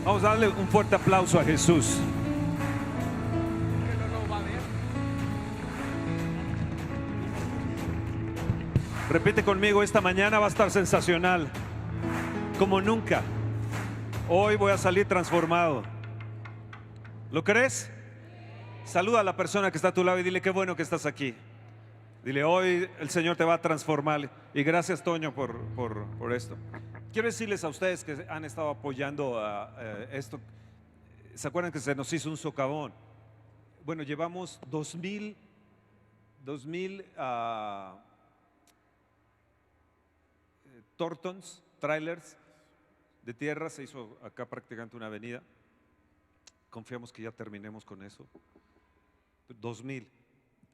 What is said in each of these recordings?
Vamos a darle un fuerte aplauso a Jesús. Repite conmigo, esta mañana va a estar sensacional, como nunca. Hoy voy a salir transformado. ¿Lo crees? Saluda a la persona que está a tu lado y dile qué bueno que estás aquí. Dile, hoy el Señor te va a transformar. Y gracias, Toño, por esto. Quiero decirles a ustedes que han estado apoyando a esto. ¿Se acuerdan que se nos hizo un socavón? Bueno, llevamos 2000 Tortons, trailers de tierra. Se hizo acá prácticamente una avenida. Confiamos que ya terminemos con eso. 2000.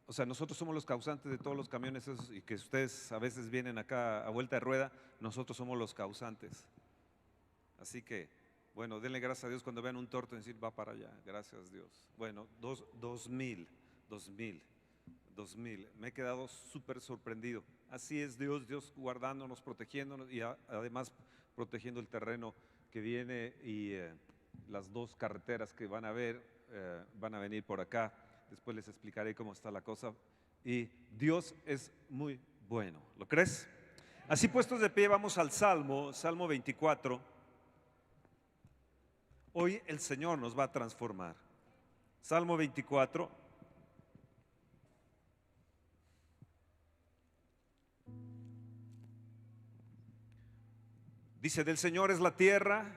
O sea, nosotros somos los causantes de todos los camiones esos, y que ustedes a veces vienen acá a vuelta de rueda, nosotros somos los causantes. Así que, bueno, denle gracias a Dios cuando vean un torto y decir, va para allá, gracias Dios. Bueno, 2000. Me he quedado súper sorprendido. Así es Dios guardándonos, protegiéndonos y además protegiendo el terreno que viene y las dos carreteras que van a venir por acá. Después les explicaré cómo está la cosa. Y Dios es muy bueno. ¿Lo crees? Así puestos de pie, vamos al Salmo 24. Hoy el Señor nos va a transformar. Salmo 24. Dice, del Señor es la tierra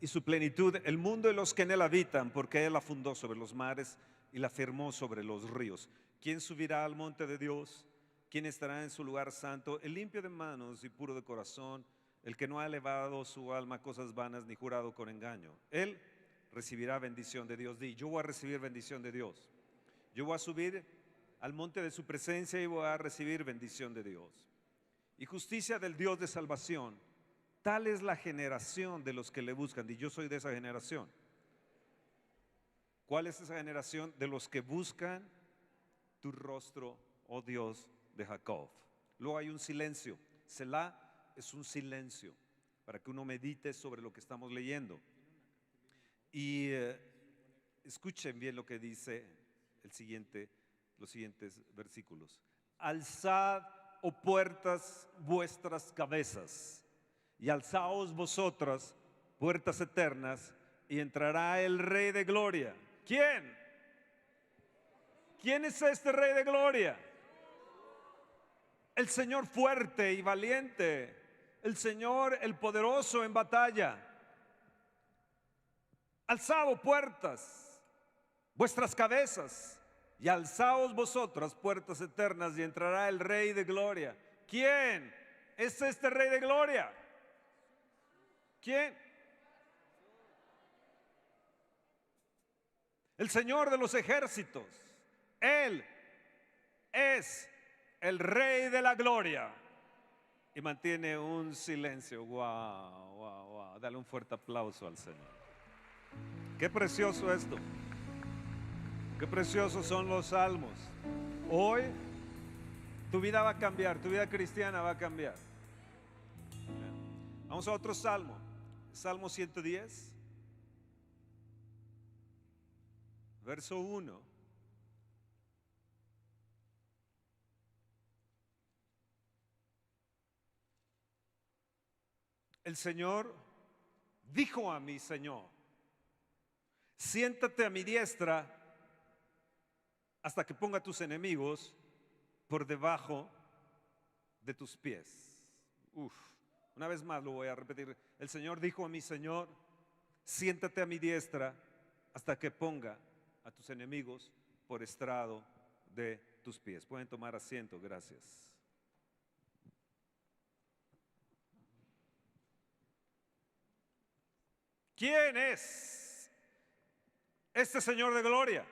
y su plenitud, el mundo y los que en él habitan, porque Él la fundó sobre los mares y la firmó sobre los ríos. ¿Quién subirá al monte de Dios? ¿Quién estará en su lugar santo? El limpio de manos y puro de corazón, el que no ha elevado su alma a cosas vanas ni jurado con engaño. Él recibirá bendición de Dios. Di, yo voy a recibir bendición de Dios. Yo voy a subir al monte de su presencia y voy a recibir bendición de Dios. Y justicia del Dios de salvación. Tal es la generación de los que le buscan. Y yo soy de esa generación. ¿Cuál es esa generación? De los que buscan tu rostro, oh Dios de Jacob. Luego hay un silencio. Selah es un silencio para que uno medite sobre lo que estamos leyendo. Y escuchen bien lo que dice los siguientes versículos. Alzad, oh puertas, vuestras cabezas, y alzaos vosotras, puertas eternas, y entrará el Rey de Gloria. ¿Quién? ¿Quién es este Rey de Gloria? El Señor fuerte y valiente, el Señor el poderoso en batalla. Alzaos puertas, vuestras cabezas, y alzaos vosotras, puertas eternas, y entrará el Rey de Gloria. ¿Quién es este Rey de Gloria? ¿Quién? El Señor de los ejércitos. Él es el Rey de la Gloria. Y mantiene un silencio. Wow. Dale un fuerte aplauso al Señor. Qué precioso esto. Qué preciosos son los salmos. Hoy tu vida va a cambiar, tu vida cristiana va a cambiar. Vamos a otro salmo. Salmo 110, verso 1. El Señor dijo a mi Señor, siéntate a mi diestra hasta que ponga a tus enemigos por debajo de tus pies. Una vez más lo voy a repetir. El Señor dijo a mi Señor, siéntate a mi diestra hasta que ponga a tus enemigos por estrado de tus pies. Pueden tomar asiento, gracias. ¿Quién es este Señor de gloria?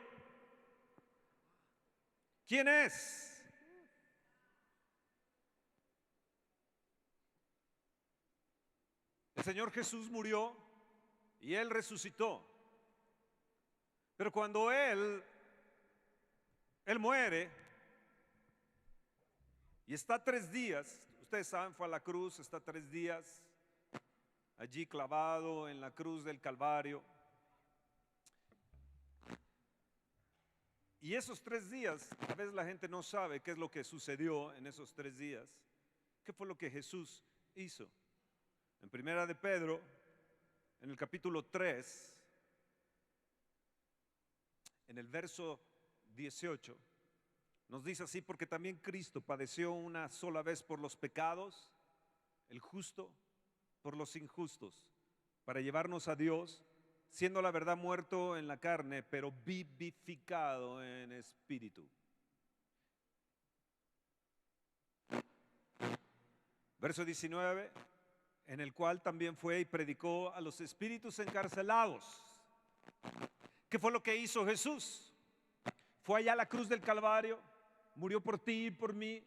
¿Quién es? El Señor Jesús murió y Él resucitó. Pero cuando Él muere y está 3 días, ustedes saben, fue a la cruz, está 3 días, allí clavado en la cruz del Calvario. Y esos 3 días, a veces la gente no sabe qué es lo que sucedió en esos 3 días. ¿Qué fue lo que Jesús hizo? En Primera de Pedro, en el capítulo 3, en el verso 18, nos dice así: porque también Cristo padeció una sola vez por los pecados, el justo por los injustos, para llevarnos a Dios, siendo la verdad muerto en la carne, pero vivificado en espíritu. Verso 19, en el cual también fue y predicó a los espíritus encarcelados. ¿Qué fue lo que hizo Jesús? Fue allá a la cruz del Calvario, murió por ti y por mí.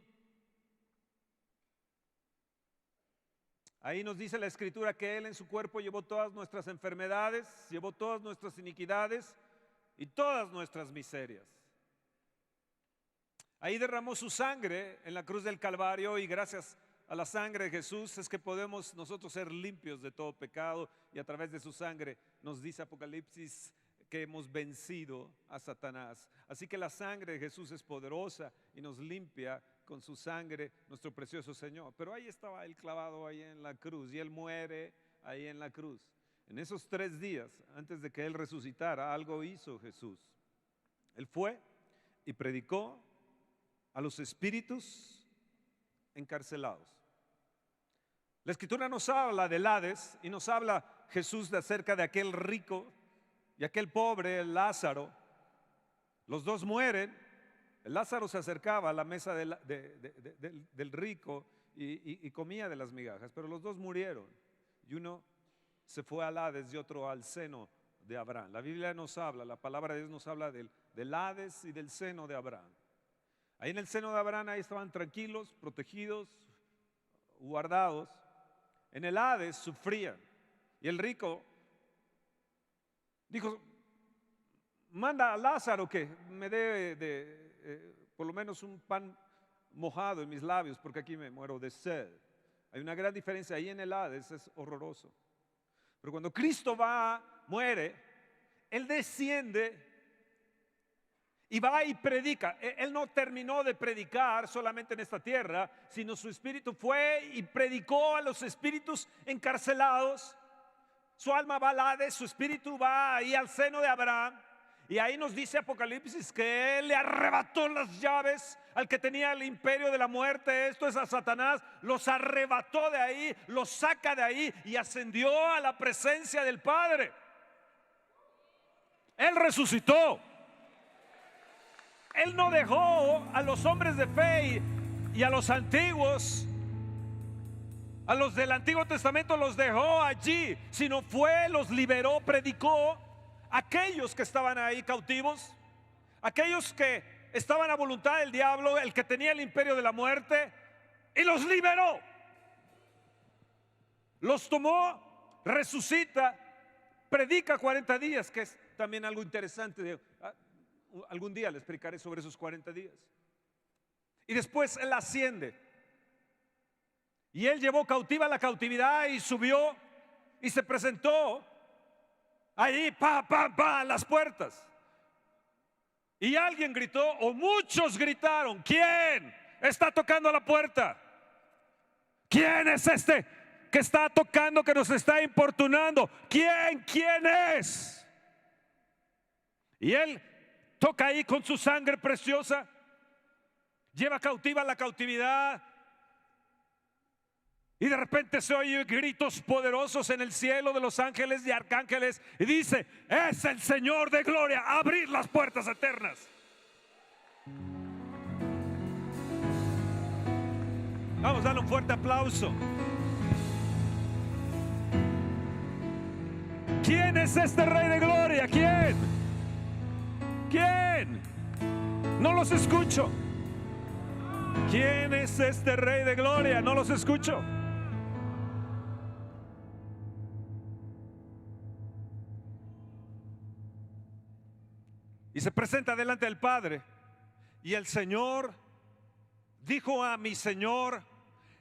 Ahí nos dice la Escritura que Él en su cuerpo llevó todas nuestras enfermedades, llevó todas nuestras iniquidades y todas nuestras miserias. Ahí derramó su sangre en la cruz del Calvario, y gracias a la sangre de Jesús es que podemos nosotros ser limpios de todo pecado, y a través de su sangre nos dice Apocalipsis que hemos vencido a Satanás. Así que la sangre de Jesús es poderosa y nos limpia con su sangre, nuestro precioso Señor. Pero ahí estaba Él clavado ahí en la cruz, y Él muere ahí en la cruz. En esos 3 días, antes de que Él resucitara, algo hizo Jesús. Él fue y predicó a los espíritus encarcelados. La Escritura nos habla del Hades, y nos habla Jesús acerca de aquel rico y aquel pobre, el Lázaro. Los dos mueren. El Lázaro se acercaba a la mesa del rico y comía de las migajas, pero los dos murieron, y uno se fue al Hades y otro al seno de Abraham. La Biblia nos habla, la palabra de Dios nos habla del Hades y del seno de Abraham. Ahí en el seno de Abraham, ahí estaban tranquilos, protegidos, guardados. En el Hades sufrían, y el rico dijo: manda a Lázaro que me dé por lo menos un pan mojado en mis labios, porque aquí me muero de sed. Hay una gran diferencia. Ahí en el Hades es horroroso. Pero cuando Cristo muere, Él desciende y va y predica. Él no terminó de predicar solamente en esta tierra, sino su espíritu fue y predicó a los espíritus encarcelados. Su alma va al Hades, su espíritu va ahí al seno de Abraham. Y ahí nos dice Apocalipsis que Él le arrebató las llaves al que tenía el imperio de la muerte, esto es a Satanás. Los arrebató de ahí, los saca de ahí y ascendió a la presencia del Padre. Él resucitó. Él no dejó a los hombres de fe y a los antiguos, a los del Antiguo Testamento, los dejó allí, sino los liberó, predicó a aquellos que estaban ahí cautivos, aquellos que estaban a voluntad del diablo, el que tenía el imperio de la muerte, y los liberó. Los tomó, resucita, predica 40 días, que es también algo interesante. Algún día les explicaré sobre esos 40 días. Y después Él asciende. Y Él llevó cautiva la cautividad y subió y se presentó ahí, a las puertas. Y alguien gritó, o muchos gritaron: ¿quién está tocando la puerta? ¿Quién es este que está tocando, que nos está importunando? ¿Quién es? Y Él toca ahí con su sangre preciosa, lleva cautiva la cautividad, y de repente se oyen gritos poderosos en el cielo de los ángeles y arcángeles, y dice: es el Señor de gloria, abrir las puertas eternas. Vamos a darle un fuerte aplauso. ¿Quién es este Rey de gloria? ¿Quién? ¿Quién? No los escucho. ¿Quién es este Rey de gloria? No los escucho. Y se presenta delante del Padre. Y el Señor dijo a mi Señor: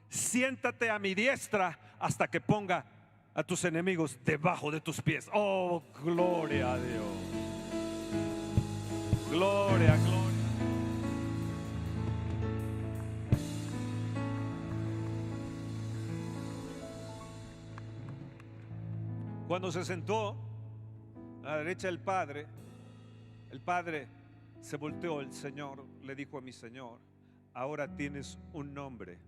siéntate a mi diestra hasta que ponga a tus enemigos debajo de tus pies. Oh, gloria a Dios. Gloria, gloria. Cuando se sentó a la derecha del Padre, el Padre se volteó, el Señor le dijo a mi Señor: ahora tienes un nombre.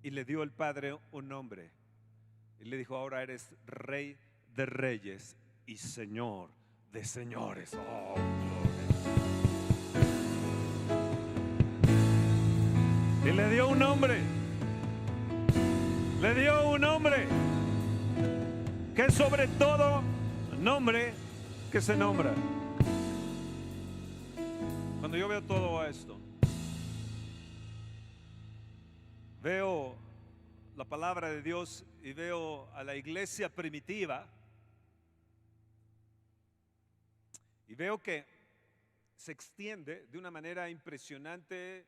Y le dio el Padre un nombre. Y le dijo: ahora eres Rey de Reyes y Señor de Señores. Oh, gloria. Y le dio un nombre. Le dio un nombre que es sobre todo nombre que se nombra. Cuando yo veo todo esto, veo la palabra de Dios y veo a la iglesia primitiva y veo que se extiende de una manera impresionante,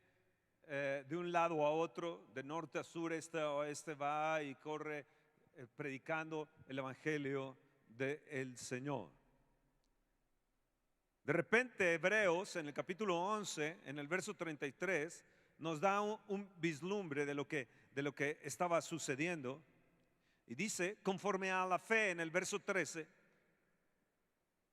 de un lado a otro, de norte a sur, este a oeste, va y corre predicando el evangelio del Señor. De repente Hebreos en el capítulo 11, en el verso 33, nos da un vislumbre de lo que estaba sucediendo. Y dice: conforme a la fe, en el verso 13,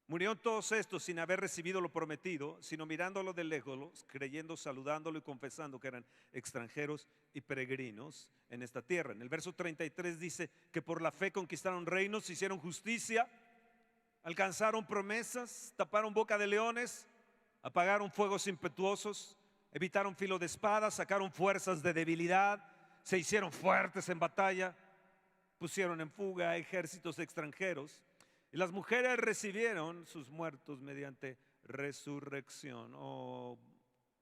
murieron todos estos sin haber recibido lo prometido, sino mirándolo de lejos, creyendo, saludándolo y confesando que eran extranjeros y peregrinos en esta tierra. En el verso 33 dice que por la fe conquistaron reinos, hicieron justicia, alcanzaron promesas, taparon boca de leones, apagaron fuegos impetuosos, evitaron filo de espada, sacaron fuerzas de debilidad, se hicieron fuertes en batalla, pusieron en fuga a ejércitos extranjeros. Y las mujeres recibieron sus muertos mediante resurrección. Oh,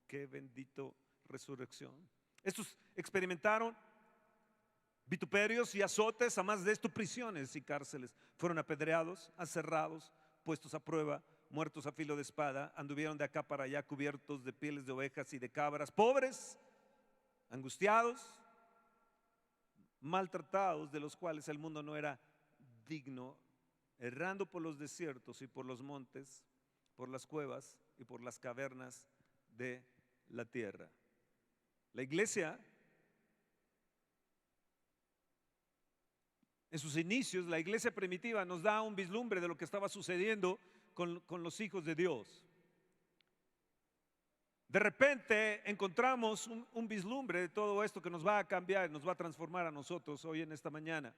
qué bendito resurrección. Estos experimentaron vituperios y azotes, a más de esto prisiones y cárceles. Fueron apedreados, aserrados, puestos a prueba, muertos a filo de espada. Anduvieron de acá para allá cubiertos de pieles de ovejas y de cabras, pobres, angustiados, maltratados, de los cuales el mundo no era digno, errando por los desiertos y por los montes, por las cuevas y por las cavernas de la tierra. La iglesia, en sus inicios, la iglesia primitiva nos da un vislumbre de lo que estaba sucediendo con los hijos de Dios. De repente encontramos un vislumbre de todo esto que nos va a cambiar, nos va a transformar a nosotros hoy en esta mañana.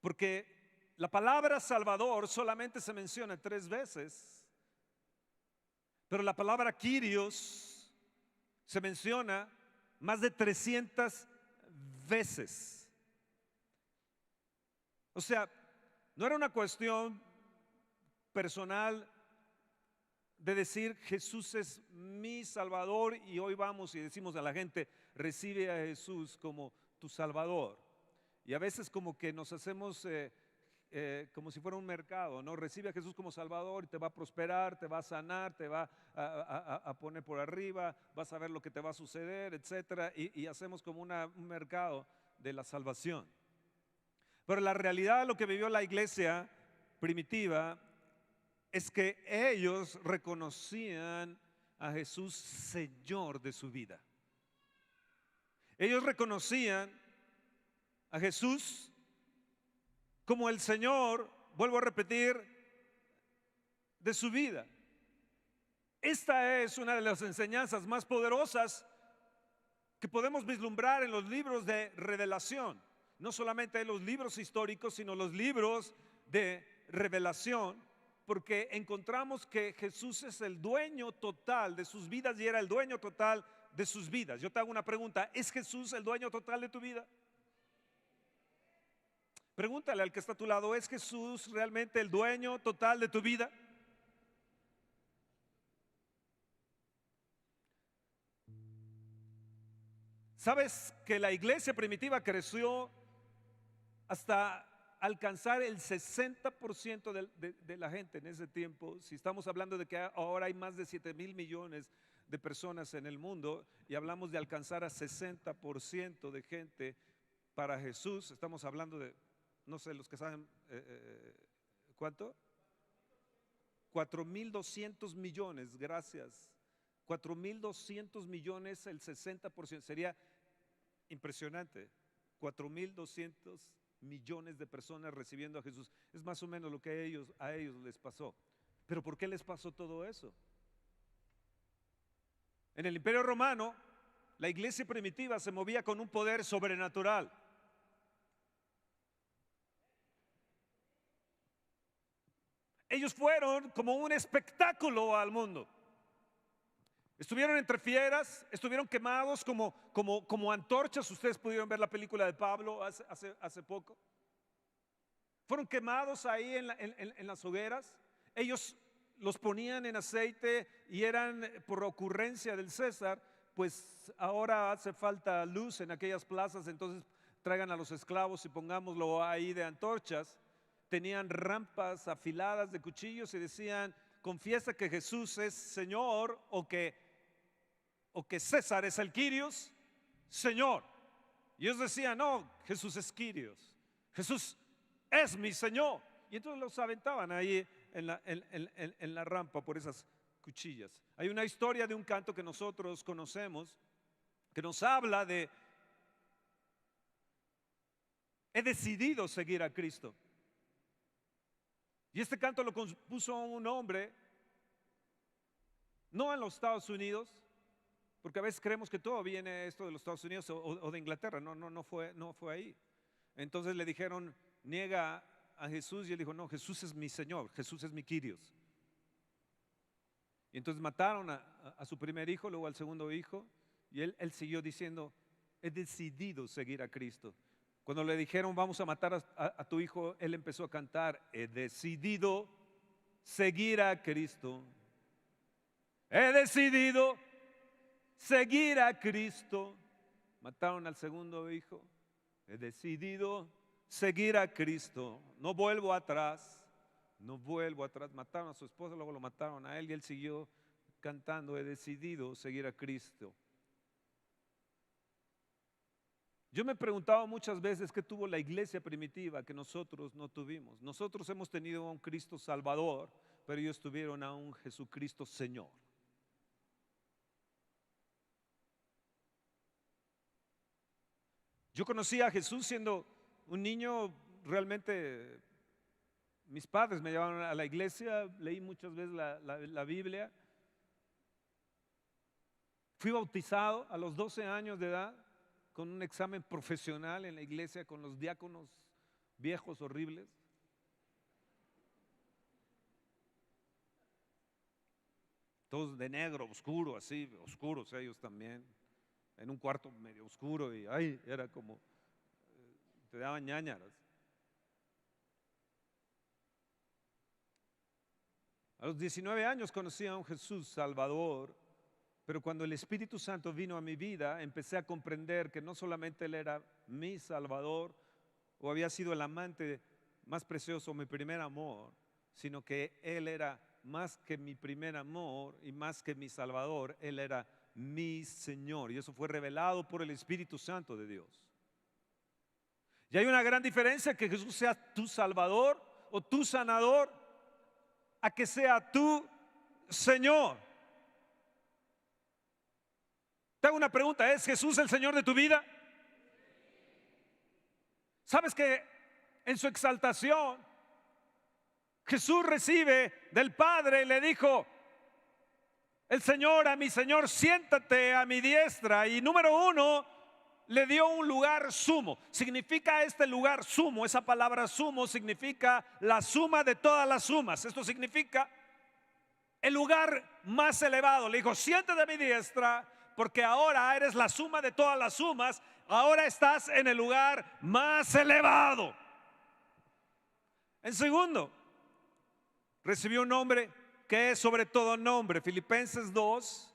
Porque la palabra Salvador solamente se menciona 3 veces, pero la palabra Kyrios se menciona más de 300 veces. O sea, no era una cuestión personal de decir Jesús es mi Salvador y hoy vamos y decimos a la gente: recibe a Jesús como tu Salvador. Y a veces como que nos hacemos como si fuera un mercado, ¿no? Recibe a Jesús como Salvador y te va a prosperar, te va a sanar, te va a poner por arriba, vas a ver lo que te va a suceder, etcétera. Y hacemos como un mercado de la salvación. Pero la realidad, lo que vivió la iglesia primitiva, es que ellos reconocían a Jesús Señor de su vida. Ellos reconocían a Jesús como el Señor, vuelvo a repetir, de su vida. Esta es una de las enseñanzas más poderosas que podemos vislumbrar en los libros de revelación. No solamente en los libros históricos, sino los libros de revelación, porque encontramos que Jesús es el dueño total de sus vidas y era el dueño total de sus vidas. Yo te hago una pregunta: ¿es Jesús el dueño total de tu vida? Pregúntale al que está a tu lado: ¿es Jesús realmente el dueño total de tu vida? ¿Sabes que la iglesia primitiva creció hasta alcanzar el 60% de la gente en ese tiempo? Si estamos hablando de que ahora hay más de 7,000 millones de personas en el mundo y hablamos de alcanzar a 60% de gente para Jesús, estamos hablando de, no sé, los que saben, ¿cuánto? 4.200 millones, gracias. 4.200 millones, el 60%, sería impresionante. 4.200 millones de personas recibiendo a Jesús. Es más o menos lo que a ellos les pasó. Pero ¿por qué les pasó todo eso? En el Imperio Romano, la iglesia primitiva se movía con un poder sobrenatural. Ellos fueron como un espectáculo al mundo. Estuvieron entre fieras, estuvieron quemados como antorchas. Ustedes pudieron ver la película de Pablo hace poco. Fueron quemados ahí en las hogueras. Ellos los ponían en aceite y eran por ocurrencia del César. Pues ahora hace falta luz en aquellas plazas, entonces traigan a los esclavos y pongámoslo ahí de antorchas. Tenían rampas afiladas de cuchillos y decían: confiesa que Jesús es Señor, o que César es el Quirios, Señor. Y ellos decían: no, Jesús es Quirios, Jesús es mi Señor. Y entonces los aventaban ahí en la rampa por esas cuchillas. Hay una historia de un canto que nosotros conocemos que nos habla de: he decidido seguir a Cristo. Y este canto lo compuso un hombre, no en los Estados Unidos, porque a veces creemos que todo viene esto de los Estados Unidos o de Inglaterra. No fue ahí. Entonces le dijeron: niega a Jesús, y él dijo: no, Jesús es mi Señor, Jesús es mi Quirios. Y entonces mataron a su primer hijo, luego al segundo hijo, y él siguió diciendo: he decidido seguir a Cristo. Cuando le dijeron: vamos a matar a tu hijo, él empezó a cantar: he decidido seguir a Cristo, he decidido seguir a Cristo. Mataron al segundo hijo: he decidido seguir a Cristo, no vuelvo atrás, no vuelvo atrás. Mataron a su esposa, luego lo mataron a él, y él siguió cantando: he decidido seguir a Cristo. Yo me he preguntado muchas veces qué tuvo la iglesia primitiva que nosotros no tuvimos. Nosotros hemos tenido a un Cristo Salvador, pero ellos tuvieron a un Jesucristo Señor. Yo conocí a Jesús siendo un niño. Realmente mis padres me llevaron a la iglesia, leí muchas veces la Biblia. Fui bautizado a los 12 años de edad con un examen profesional en la iglesia con los diáconos viejos horribles. Todos de negro, oscuro, así, oscuros ellos también, en un cuarto medio oscuro, y ay, era como, te daban ñáñaras. A los 19 años conocí a un Jesús Salvador, pero cuando el Espíritu Santo vino a mi vida, empecé a comprender que no solamente Él era mi Salvador o había sido el amante más precioso, mi primer amor, sino que Él era más que mi primer amor y más que mi Salvador. Él era mi Señor, y eso fue revelado por el Espíritu Santo de Dios. Y hay una gran diferencia: que Jesús sea tu Salvador o tu sanador, a que sea tu Señor. Te hago una pregunta: ¿es Jesús el Señor de tu vida? ¿Sabes que en su exaltación Jesús recibe del Padre y le dijo el Señor a mi Señor: siéntate a mi diestra? Y número uno, le dio un lugar sumo. Significa este lugar sumo, esa palabra sumo significa la suma de todas las sumas. Esto significa el lugar más elevado. Le dijo: siéntate a mi diestra, porque ahora eres la suma de todas las sumas. Ahora estás en el lugar más elevado. En segundo, recibió un nombre que es sobre todo nombre. Filipenses 2.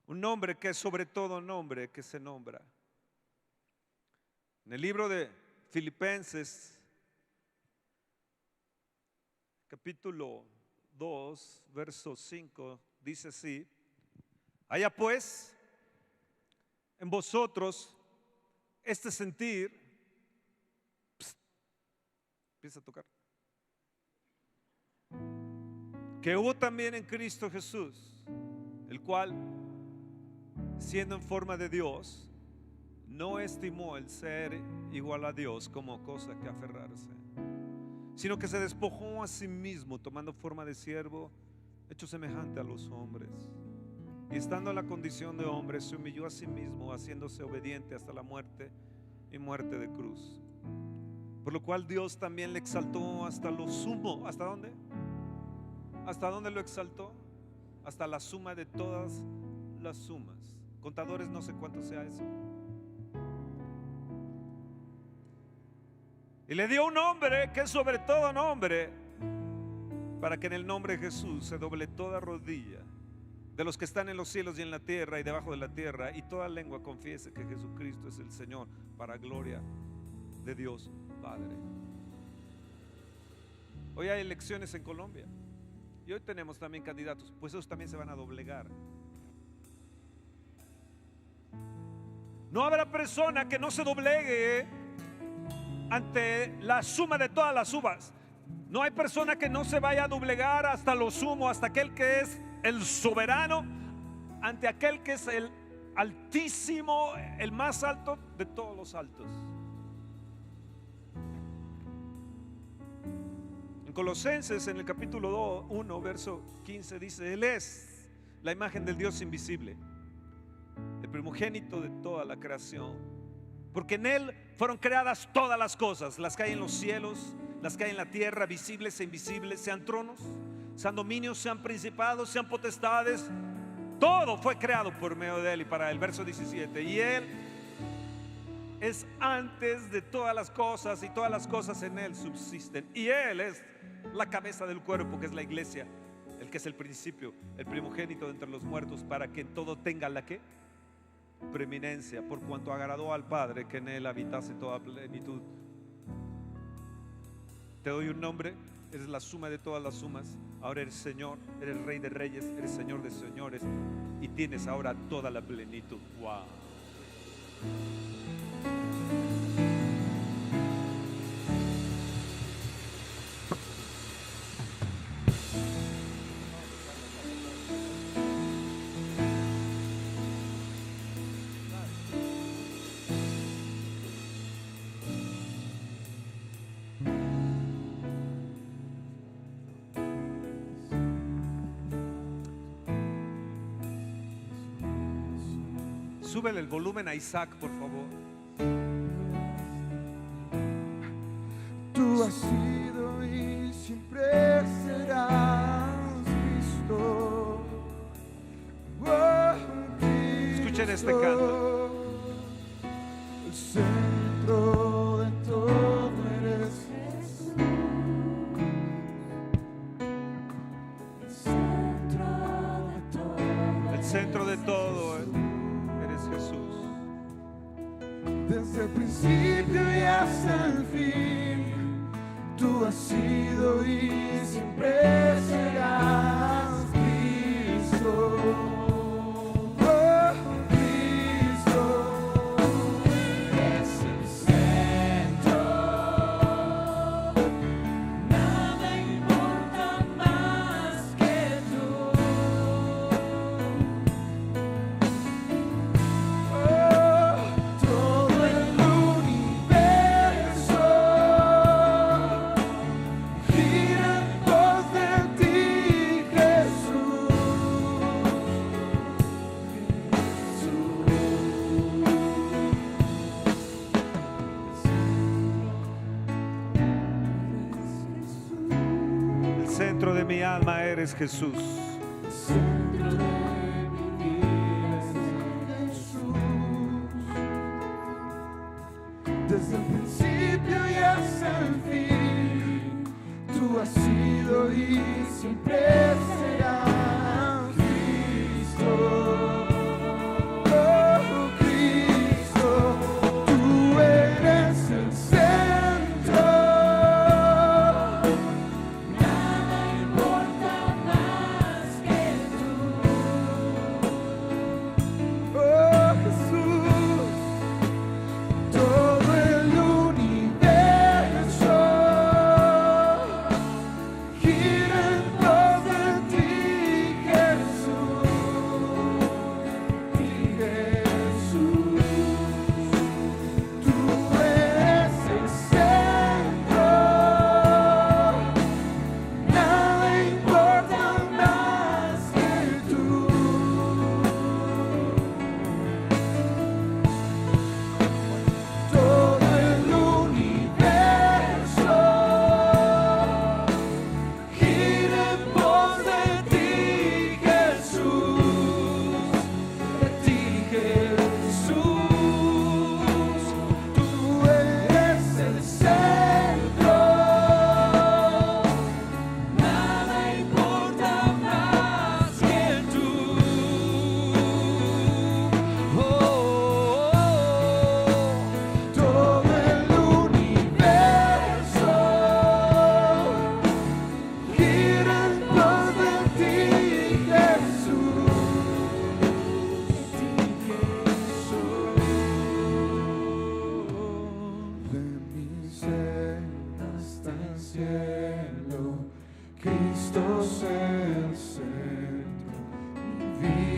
Un nombre que es sobre todo nombre que se nombra. En el libro de Filipenses, capítulo 2, verso 5, dice así: haya pues en vosotros este sentir. Psst, empieza a tocar. Que hubo también en Cristo Jesús, el cual, siendo en forma de Dios, no estimó el ser igual a Dios como cosa que aferrarse, sino que se despojó a sí mismo, tomando forma de siervo, hecho semejante a los hombres. Y estando en la condición de hombre, se humilló a sí mismo, haciéndose obediente hasta la muerte y muerte de cruz. Por lo cual Dios también le exaltó hasta lo sumo. ¿Hasta dónde? ¿Hasta dónde lo exaltó? Hasta la suma de todas las sumas. Contadores, no sé cuánto sea eso. Y le dio un nombre que es sobre todo nombre, para que en el nombre de Jesús se doble toda rodilla de los que están en los cielos y en la tierra y debajo de la tierra, y toda lengua confiese que Jesucristo es el Señor, para gloria de Dios Padre. Hoy hay elecciones en Colombia y hoy tenemos también candidatos, pues esos también se van a doblegar. No habrá persona que no se doblegue ante la suma de todas las uvas. No hay persona que no se vaya a doblegar hasta lo sumo, hasta aquel que es el soberano, ante aquel que es el altísimo, el más alto de todos los altos. En Colosenses, en el capítulo 1, verso 15, dice: Él es la imagen del Dios invisible, el primogénito de toda la creación, porque en Él fueron creadas todas las cosas, las que hay en los cielos, las que hay en la tierra, visibles e invisibles, sean tronos, sean dominios, sean principados, sean potestades. Todo fue creado por medio de Él y para Él. Verso 17: y Él es antes de todas las cosas, y todas las cosas en Él subsisten. Y Él es la cabeza del cuerpo, que es la iglesia, el que es el principio, el primogénito de entre los muertos, para que en todo tenga la que preeminencia, por cuanto agradó al Padre que en Él habitase toda plenitud. Te doy un nombre, eres la suma de todas las sumas. Ahora eres Señor, eres Rey de reyes, eres Señor de señores, y tienes ahora toda la plenitud. Wow. Súbele el volumen a Isaac, por favor. Tú has sido y siempre serás Cristo. Oh, Cristo. Escuchen este canto. El centro de todo eres Jesús. El centro de todo eres Jesús. Desde el principio y hasta el fin, tú has sido y siempre serás Cristo. Oh, Cristo, es el centro. Nada importa más que tú. Todo el universo gira en pos de ti, Jesús. El centro de mi alma eres Jesús. El centro de mi vida es Jesús. Desde el principio y hasta el fin, tú has sido y siempre serás Cristo. Oh, Cristo, tú eres el centro. Nada importa más que tú.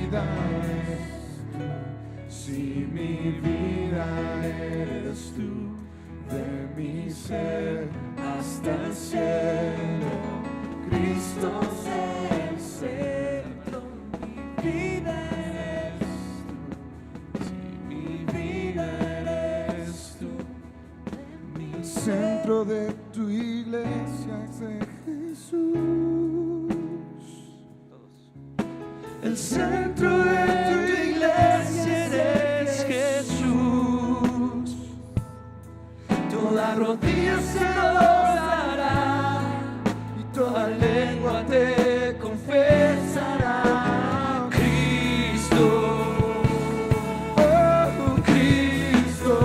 vida eres tú, si mi vida eres tú, de mi ser hasta el cielo. Cristo es el centro, mi vida eres tú, si mi vida eres tú. El centro de tu iglesia es de Jesús. El centro de tu iglesia es Jesús. Toda rodilla se doblará y toda lengua te confesará. Cristo, oh Cristo,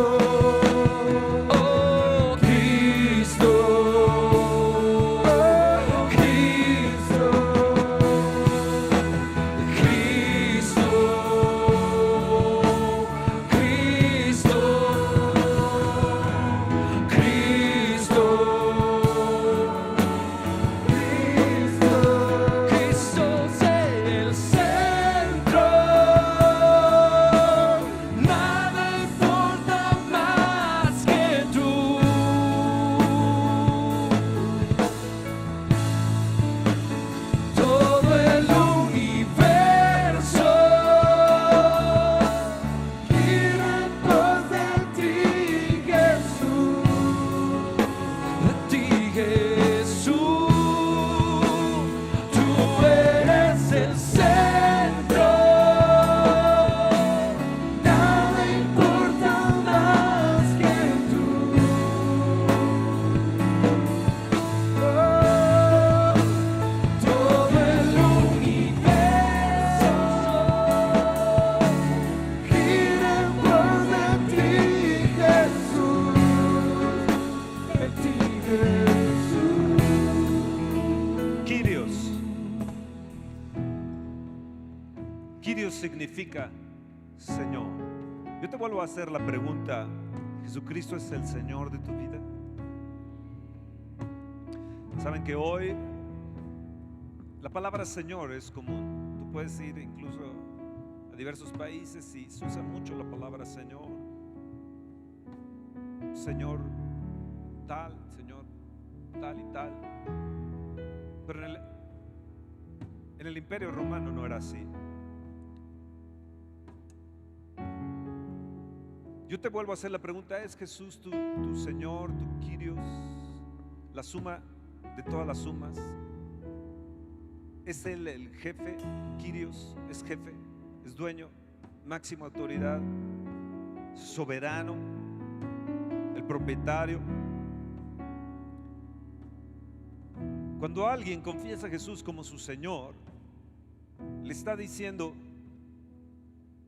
oh Cristo, oh Cristo, Cristo, Cristo, Cristo. Cristo es el centro, nada importa más que tú. Todo el universo gira en pos de ti, Jesús. De ti, Jesús, tú eres el centro, nada importa más que tú. Oh, todo el universo gira en pos de ti, Jesús. De ti, Jesús. Kyrios. Kyrios significa Señor. Yo te vuelvo a hacer la pregunta: ¿Jesucristo es el Señor de tu vida? Saben que hoy la palabra Señor es común. Tú puedes ir incluso a diversos países y se usa mucho la palabra Señor. Señor tal, Señor tal y tal. Pero en el Imperio Romano no era así. Yo te vuelvo a hacer la pregunta: ¿es Jesús tu Señor, tu Kyrios, la suma de todas las sumas? ¿Es Él el jefe? Kyrios es jefe, es dueño, máxima autoridad, soberano, el propietario. Cuando alguien confiesa a Jesús como su Señor, le está diciendo: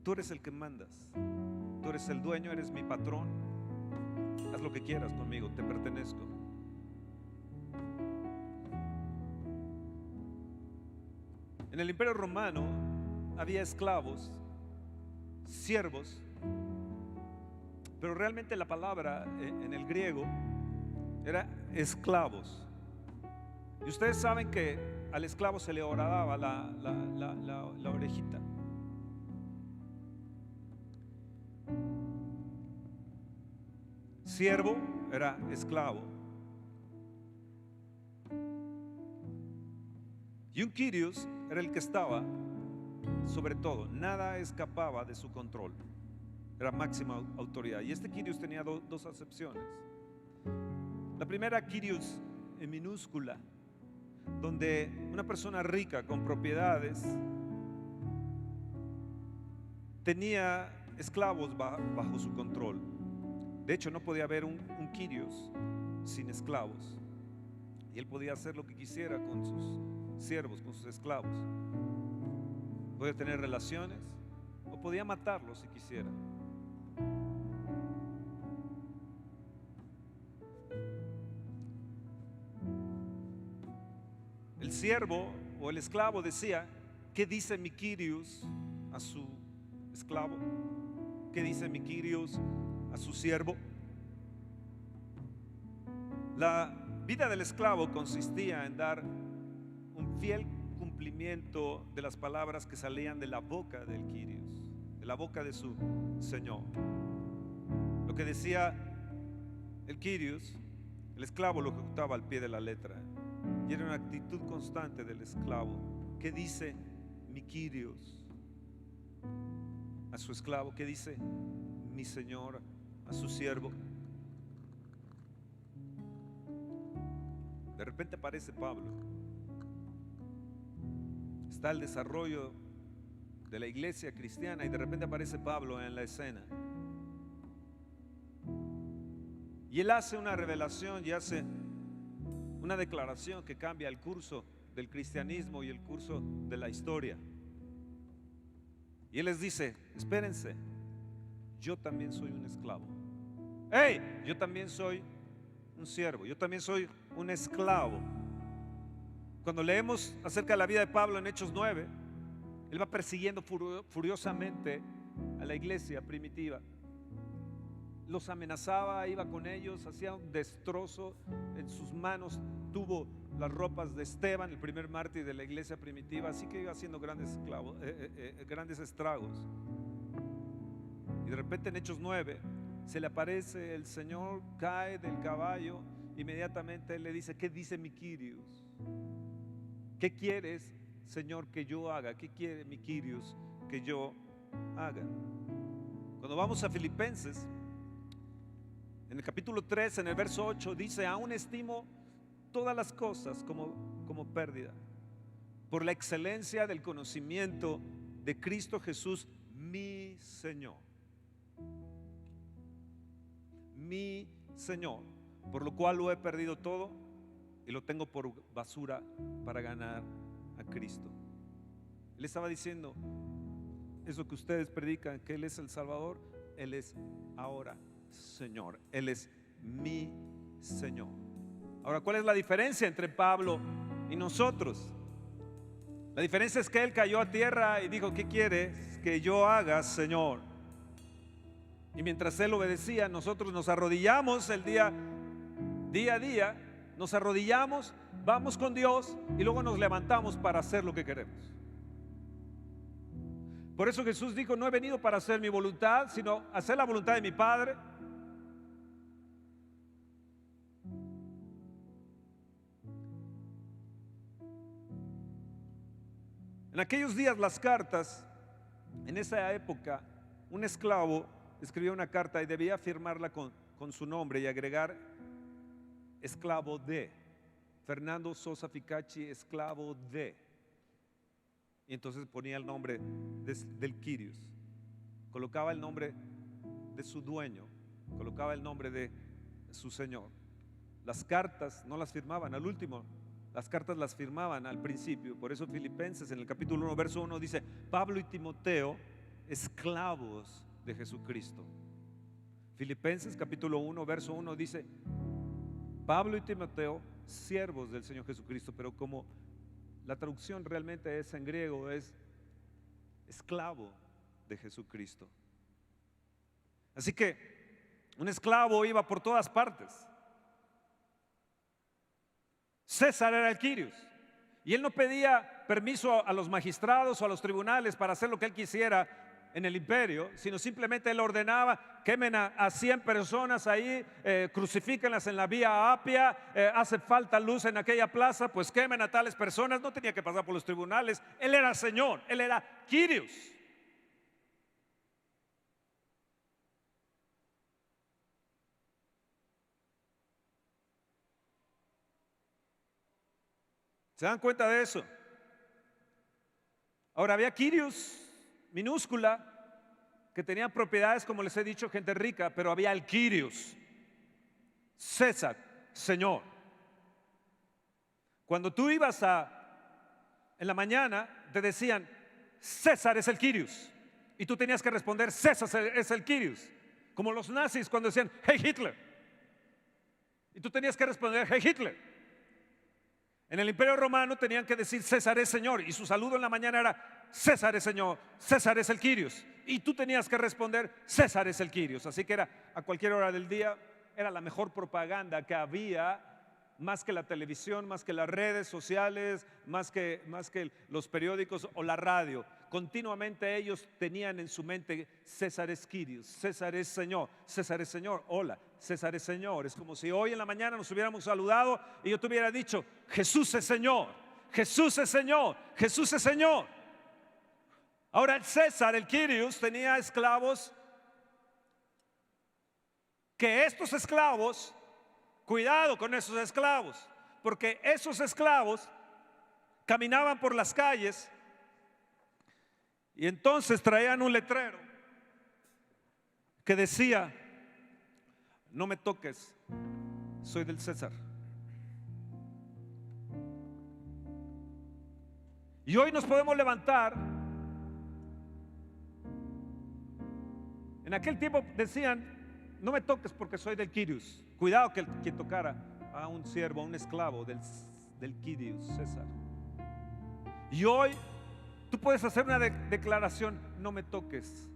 tú eres el que mandas, tú eres el dueño, eres mi patrón, haz lo que quieras conmigo, te pertenezco. En el Imperio Romano había esclavos, siervos, pero realmente la palabra en el griego era esclavos. Y ustedes saben que al esclavo se le horadaba la orejita. Siervo era esclavo. Y un Kyrios era el que estaba sobre todo. Nada escapaba de su control. Era máxima autoridad. Y este Kyrios tenía dos acepciones. La primera, Kyrios en minúscula, donde una persona rica con propiedades tenía esclavos bajo su control. De hecho, no podía haber un Kyrios sin esclavos. Y él podía hacer lo que quisiera con sus siervos, con sus esclavos. Podía tener relaciones o podía matarlos si quisiera. El siervo o el esclavo decía: ¿qué dice mi Kyrios a su esclavo? ¿Qué dice mi Kyrios a su siervo? La vida del esclavo consistía en dar un fiel cumplimiento de las palabras que salían de la boca del Quirios, de la boca de su Señor. Lo que decía el Quirios, el esclavo lo ejecutaba al pie de la letra, y era una actitud constante del esclavo. ¿Qué dice mi Quirios a su esclavo? ¿Qué dice mi Señor a su siervo? De repente aparece Pablo. Está el desarrollo de la iglesia cristiana y de repente aparece Pablo en la escena. Y él hace una revelación y hace una declaración que cambia el curso del cristianismo y el curso de la historia. Y él les dice: espérense, yo también soy un esclavo. ¡Hey! Yo también soy un siervo, yo también soy un esclavo. Cuando leemos acerca de la vida de Pablo en Hechos 9, él va persiguiendo furiosamente a la iglesia primitiva. Los amenazaba, iba con ellos, hacía un destrozo. En sus manos tuvo las ropas de Esteban, el primer mártir de la iglesia primitiva, así que iba haciendo grandes estragos. Y de repente en Hechos 9 se le aparece el Señor, cae del caballo, inmediatamente él le dice: ¿qué dice mi Quirios? ¿Qué quieres, Señor, que yo haga? ¿Qué quiere mi Quirios que yo haga? Cuando vamos a Filipenses, en el capítulo 3, en el verso 8, dice: aún estimo todas las cosas como pérdida, por la excelencia del conocimiento de Cristo Jesús, mi Señor. Mi Señor, por lo cual lo he perdido todo y lo tengo por basura para ganar a Cristo. Él estaba diciendo: eso que ustedes predican, que Él es el Salvador, Él es ahora Señor, Él es mi Señor. Ahora, ¿cuál es la diferencia entre Pablo y nosotros? La diferencia es que él cayó a tierra y dijo: ¿qué quieres que yo haga, Señor? Y mientras él obedecía, nosotros nos arrodillamos día a día, nos arrodillamos, vamos con Dios y luego nos levantamos para hacer lo que queremos. Por eso Jesús dijo: no he venido para hacer mi voluntad, sino hacer la voluntad de mi Padre. En aquellos días las cartas, en esa época, un esclavo escribía una carta y debía firmarla con su nombre y agregar esclavo de Fernando Sosa Ficacci, esclavo de. Y entonces ponía el nombre del Quirios, colocaba el nombre de su dueño, colocaba el nombre de su señor. Las cartas no las firmaban al último, las cartas las firmaban al principio. Por eso Filipenses en el capítulo 1 verso 1 dice: Pablo y Timoteo, esclavos de Jesucristo. Filipenses capítulo 1 verso 1 dice: Pablo y Timoteo, siervos del Señor Jesucristo. Pero como la traducción realmente es en griego, es esclavo de Jesucristo. Así que un esclavo iba por todas partes. César era el Quirios y él no pedía permiso a los magistrados o a los tribunales para hacer lo que él quisiera en el imperio, sino simplemente él ordenaba: quemen a 100 personas ahí, crucifíquenlas en la vía Apia, hace falta luz en aquella plaza, pues quemen a tales personas. No tenía que pasar por los tribunales. Él era Señor, él era Quirios. ¿Se dan cuenta de eso? Ahora, había Quirios minúscula que tenían propiedades, como les he dicho, gente rica, pero había el Quirios, César, Señor. Cuando tú ibas en la mañana, te decían: César es el Quirios, y tú tenías que responder: César es el Quirios. Como los nazis cuando decían: Hey Hitler, y tú tenías que responder: Hey Hitler. En el Imperio Romano tenían que decir: César es Señor, y su saludo en la mañana era: César es Señor, César es el Quirios, y tú tenías que responder: César es el Quirios. Así que era a cualquier hora del día, era la mejor propaganda que había más que la televisión, más que las redes sociales, más que los periódicos o la radio. Continuamente ellos tenían en su mente César es Quirios, César es Señor, César es Señor, hola, César es Señor. Es como si hoy en la mañana nos hubiéramos saludado y yo te hubiera dicho Jesús es Señor, Jesús es Señor, Jesús es Señor. Ahora el César, el Quirios, tenía esclavos, que estos esclavos, cuidado con esos esclavos, porque esos esclavos caminaban por las calles y entonces traían un letrero que decía: no me toques, soy del César. Y hoy nos podemos levantar. En aquel tiempo decían: no me toques porque soy del Quirios. Cuidado que el que tocara a un siervo, a un esclavo del Quirios, César. Y hoy tú puedes hacer una declaración: no me toques.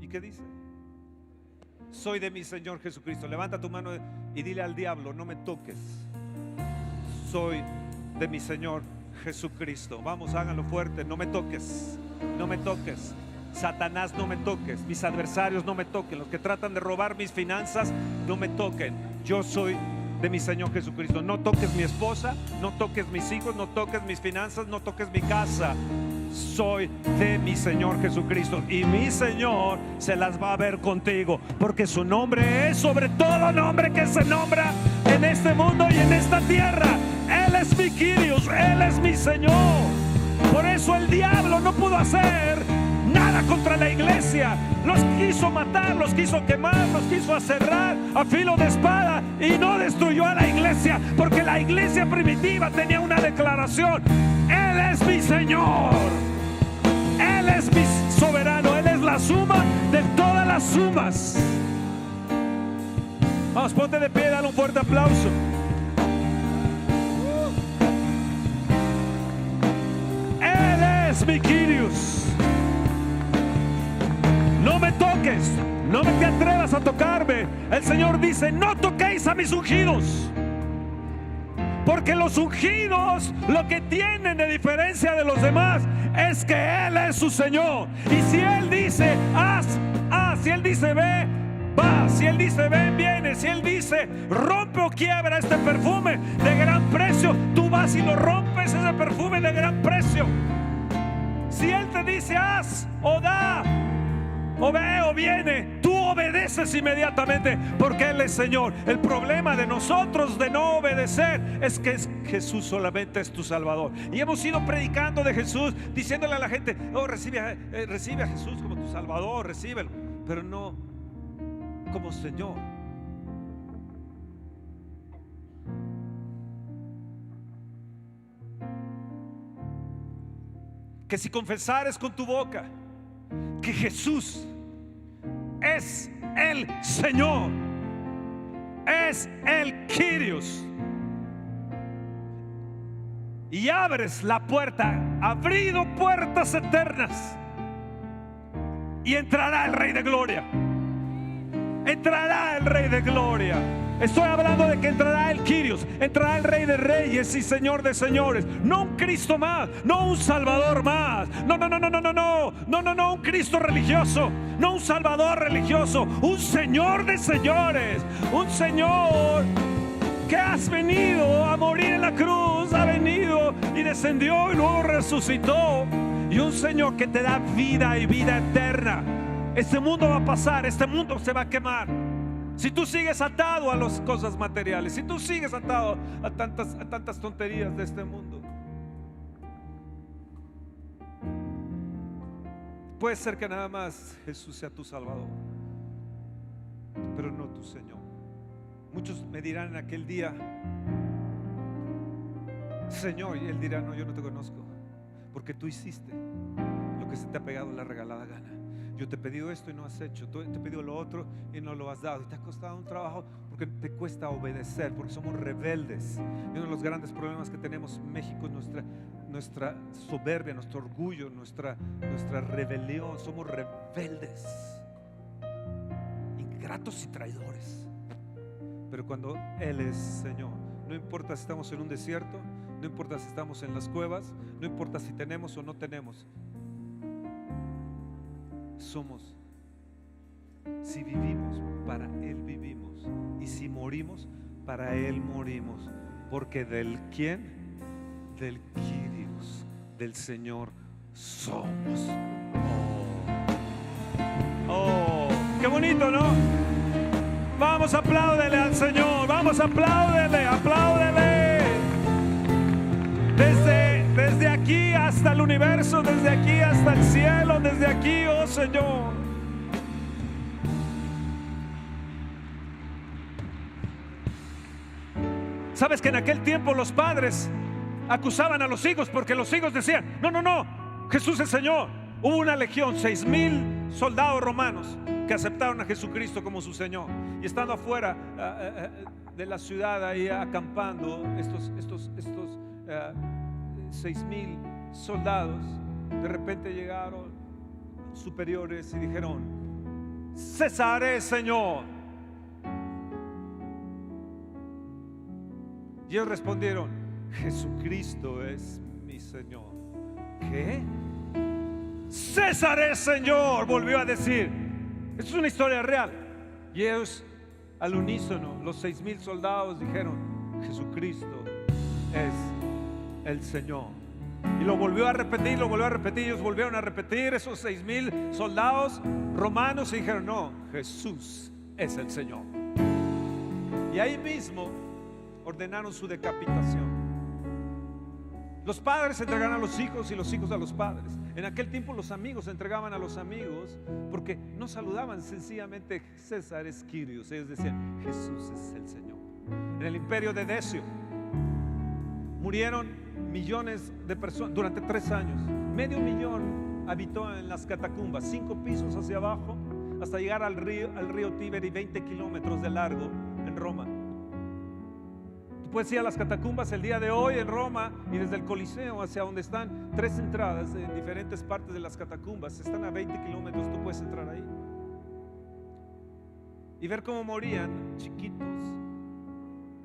¿Y qué dice? Soy de mi Señor Jesucristo. Levanta tu mano y dile al diablo: no me toques, soy de mi Señor Jesucristo. Vamos, háganlo fuerte: no me toques, no me toques. Satanás, no me toques. Mis adversarios, no me toquen. Los que tratan de robar mis finanzas, no me toquen. Yo soy de mi Señor Jesucristo. No toques mi esposa, no toques mis hijos, no toques mis finanzas, no toques mi casa. Soy de mi Señor Jesucristo y mi Señor se las va a ver contigo, porque su nombre es sobre todo nombre que se nombra en este mundo y en esta tierra. Él es mi Quirios, Él es mi Señor. Por eso el diablo no pudo hacer nada contra la iglesia. Los quiso matar, los quiso quemar, los quiso aserrar a filo de espada y no destruyó a la iglesia, porque la iglesia primitiva tenía una declaración: Él es mi Señor, Él es mi soberano, Él es la suma de todas las sumas. Vamos, ponte de pie, dale un fuerte aplauso. Él es mi Quirios. No me toques, no me te atrevas a tocarme. El Señor dice: no toquéis a mis ungidos, porque los ungidos lo que tienen de diferencia de los demás es que Él es su Señor. Y si Él dice haz, haz. Si Él dice ve, va. Si Él dice ven, viene. Si Él dice rompe o quiebra este perfume de gran precio, tú vas y lo rompes, ese perfume de gran precio. Si Él te dice haz o da, o ve o viene, tú obedeces inmediatamente, porque Él es Señor. El problema de nosotros de no obedecer es que Jesús solamente es tu Salvador. Y hemos ido predicando de Jesús, diciéndole a la gente: oh, recibe a Jesús como tu Salvador, recíbelo, pero no como Señor. Que si confesares con tu boca que Jesús es el Señor, es el Quirios, y abres la puerta, abrido puertas eternas, y entrará el Rey de Gloria. Entrará el Rey de Gloria. Estoy hablando de que entrará el Quirios, entrará el Rey de Reyes y Señor de Señores. No un Cristo más, no un Salvador más. No, un Cristo religioso, no un Salvador religioso, un Señor de Señores, un Señor que has venido a morir en la cruz, ha venido y descendió y luego resucitó, y un Señor que te da vida y vida eterna. Este mundo va a pasar, este mundo se va a quemar. Si tú sigues atado a las cosas materiales, si tú sigues atado a tantas tonterías de este mundo, puede ser que nada más Jesús sea tu Salvador, pero no tu Señor. Muchos me dirán en aquel día: Señor, y Él dirá: no, yo no te conozco, porque tú hiciste lo que se te ha pegado la regalada gana. Yo te he pedido esto y no has hecho, te he pedido lo otro y no lo has dado, y te ha costado un trabajo porque te cuesta obedecer, porque somos rebeldes. Y uno de los grandes problemas que tenemos en México es nuestra soberbia, nuestro orgullo, nuestra rebelión. Somos rebeldes, ingratos y traidores. pero cuando Él es Señor, no importa si estamos en un desierto, no importa si estamos en las cuevas, no importa si tenemos o no tenemos, somos, si vivimos, para Él vivimos, y si morimos, para Él morimos, porque del quién, del Kyrios, del Señor somos. Oh, qué bonito, ¿no? Vamos, apláudele al Señor, vamos, apláudele, apláudele. Desde aquí hasta el universo, desde aquí hasta el cielo, desde aquí, oh Señor. Sabes que en aquel tiempo los padres acusaban a los hijos porque los hijos decían: no, no, no, Jesús es Señor. Hubo una legión, 6,000 soldados romanos que aceptaron a Jesucristo como su Señor. Y estando afuera de la ciudad, ahí acampando, estos 6,000 soldados, de repente llegaron superiores y dijeron: César es Señor. Y ellos respondieron: Jesucristo es mi Señor. ¿Qué? César es Señor, volvió a decir. Esto es una historia real. Y ellos al unísono, los 6,000 soldados dijeron: Jesucristo es el Señor. Y lo volvió a repetir, lo volvió a repetir. Ellos volvieron a repetir, esos 6,000 soldados romanos, y dijeron: no, Jesús es el Señor. Y ahí mismo ordenaron su decapitación. Los padres entregaron a los hijos y los hijos a los padres. En aquel tiempo los amigos entregaban a los amigos, porque no saludaban sencillamente César es Kyrios. Ellos decían: Jesús es el Señor. En el imperio de Decio murieron millones de personas durante 3 años. 500,000 habitó en las catacumbas, 5 pisos hacia abajo, hasta llegar al río Tíber, y 20 kilómetros de largo en Roma. Puedes ir a las catacumbas el día de hoy en Roma, y desde el Coliseo hacia donde están 3 entradas en diferentes partes de las catacumbas, están a 20 kilómetros, tú puedes entrar ahí y ver cómo morían chiquitos.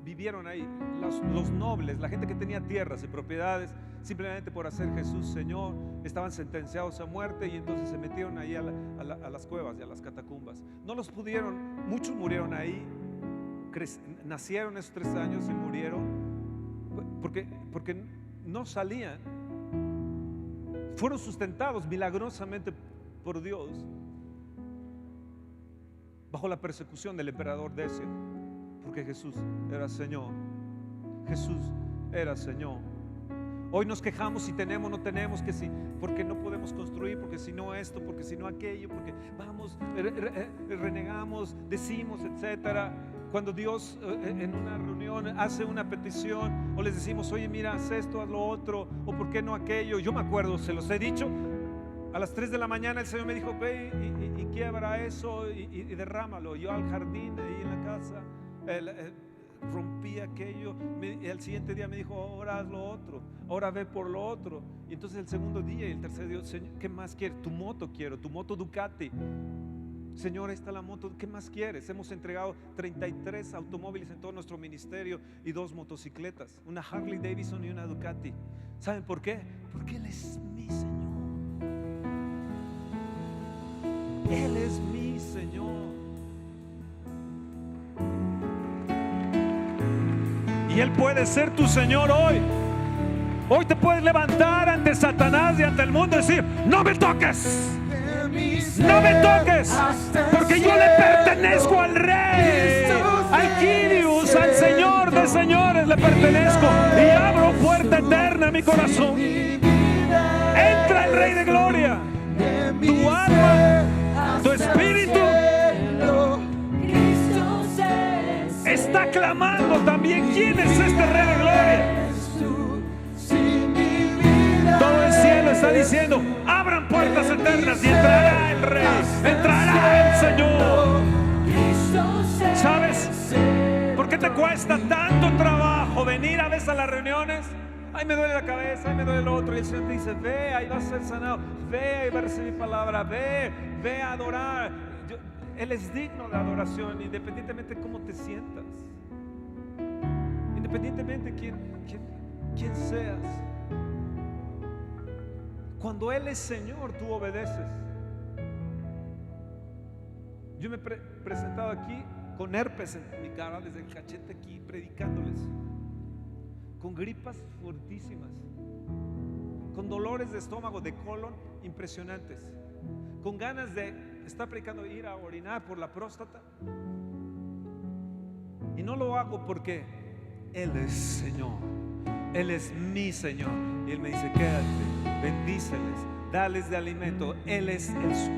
Vivieron ahí los nobles, la gente que tenía tierras y propiedades, simplemente por hacer Jesús Señor, estaban sentenciados a muerte, y entonces se metieron ahí a las cuevas y a las catacumbas. No los pudieron, muchos murieron ahí. Nacieron esos 3 años y murieron porque no salían. Fueron sustentados milagrosamente por Dios bajo la persecución del emperador Decio, porque Jesús era Señor. Jesús era Señor. Hoy nos quejamos si tenemos, no tenemos, que si, porque no podemos construir, porque si no esto, porque si no aquello, porque vamos, renegamos, decimos, etcétera. Cuando Dios en una reunión hace una petición, o les decimos: oye, mira, haz esto, haz lo otro, o por qué no aquello. Yo me acuerdo, se los he dicho, a las 3 de la mañana el Señor me dijo: ve y quiebra eso y derrámalo. Yo al jardín, ahí en la casa, rompí aquello, y al siguiente día me dijo: ahora haz lo otro, ahora ve por lo otro. Y entonces el segundo día y el tercer día: Señor, ¿qué más quieres? Tu moto quiero, tu moto Ducati. Señor, ahí está la moto, ¿qué más quieres? Hemos entregado 33 automóviles en todo nuestro ministerio y 2 motocicletas, una Harley Davidson y una Ducati. ¿Saben por qué? Porque Él es mi Señor. Él es mi Señor. Y Él puede ser tu Señor hoy. Hoy te puedes levantar ante Satanás y ante el mundo y decir: no me toques, no me toques, porque yo le pertenezco al Rey, al Kyrios, al Señor de señores le pertenezco, y abro puerta eterna a mi corazón. Entra el Rey de Gloria. Tu alma, tu espíritu está clamando también: ¿quién es este Rey de Gloria? Todo el cielo está diciendo: abran puertas eternas, y entrará el Rey, entrará el Señor. ¿Sabes por qué te cuesta tanto trabajo venir a veces a las reuniones? Ay, me duele la cabeza, ay, me duele el otro. Y el Señor te dice: ve, ahí vas a ser sanado, ve, ahí vas a recibir palabra, ve a adorar. Él es digno de adoración, independientemente de cómo te sientas, independientemente de quién seas. Cuando Él es Señor, tú obedeces. Yo me he presentado aquí con herpes en mi cara, desde el cachete aquí, predicándoles, con gripas fuertísimas, con dolores de estómago, de colon impresionantes, con ganas de estar predicando, ir a orinar por la próstata. Y no lo hago porque Él es Señor, Él es mi Señor. Y Él me dice: quédate, bendíceles, dales de alimento. Él es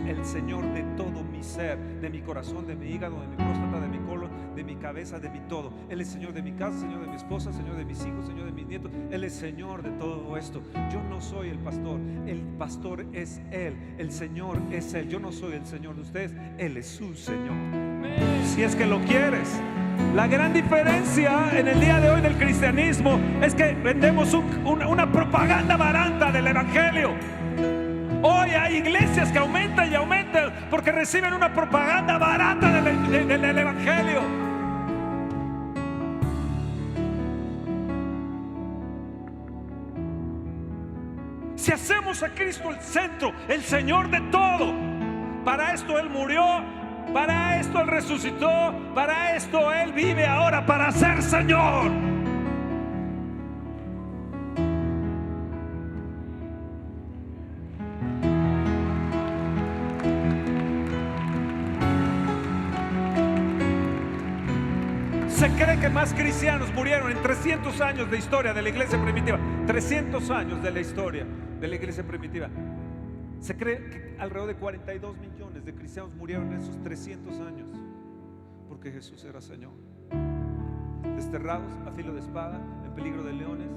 el Señor de todo mi ser, de mi corazón, de mi hígado, de mi próstata, de mi colon, de mi cabeza, de mi todo. Él es Señor de mi casa, Señor de mi esposa, Señor de mis hijos, Señor de mis nietos. Él es Señor de todo esto. Yo no soy el pastor es Él, el Señor es Él. Yo no soy el Señor de ustedes, Él es su Señor. Si es que lo quieres. La gran diferencia en el día de hoy del cristianismo es que vendemos una propaganda barata del evangelio. Hoy hay iglesias que aumentan y aumentan porque reciben una propaganda barata del evangelio. Si hacemos a Cristo el centro, el Señor de todo, para esto Él murió, para esto Él resucitó, para esto Él vive ahora, para ser Señor. Se cree que más cristianos murieron en 300 años de historia de la iglesia primitiva. 300 años de la historia de la iglesia primitiva. Se cree que alrededor de 42 millones de cristianos murieron en esos 300 años porque Jesús era Señor. Desterrados a filo de espada, en peligro de leones,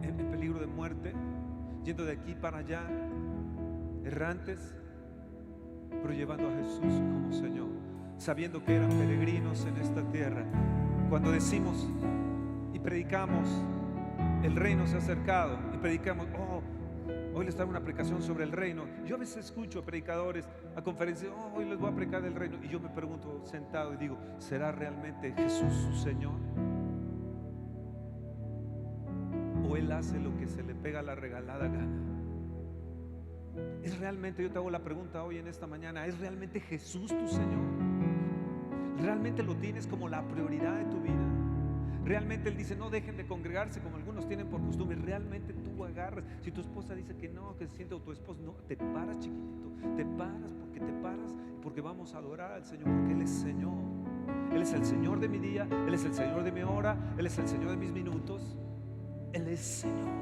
en peligro de muerte, yendo de aquí para allá, errantes, pero llevando a Jesús como Señor, sabiendo que eran peregrinos en esta tierra. Cuando decimos y predicamos, el reino se ha acercado, y predicamos, hoy les traigo una predicación sobre el reino. Yo a veces escucho a predicadores, a conferencias, hoy les voy a predicar del reino, y yo me pregunto sentado y digo: ¿será realmente Jesús su Señor? ¿O Él hace lo que se le pega la regalada gana? ¿Es realmente, yo te hago la pregunta hoy en esta mañana, ¿es realmente Jesús tu Señor? ¿Realmente lo tienes como la prioridad de tu vida? Realmente Él dice: no dejen de congregarse como algunos tienen por costumbre. Realmente tú agarras. Si tu esposa dice que no, que se siente, o tu esposo, no, te paras, chiquitito. Te paras porque vamos a adorar al Señor, porque Él es Señor. Él es el Señor de mi día, Él es el Señor de mi hora, Él es el Señor de mis minutos. Él es Señor.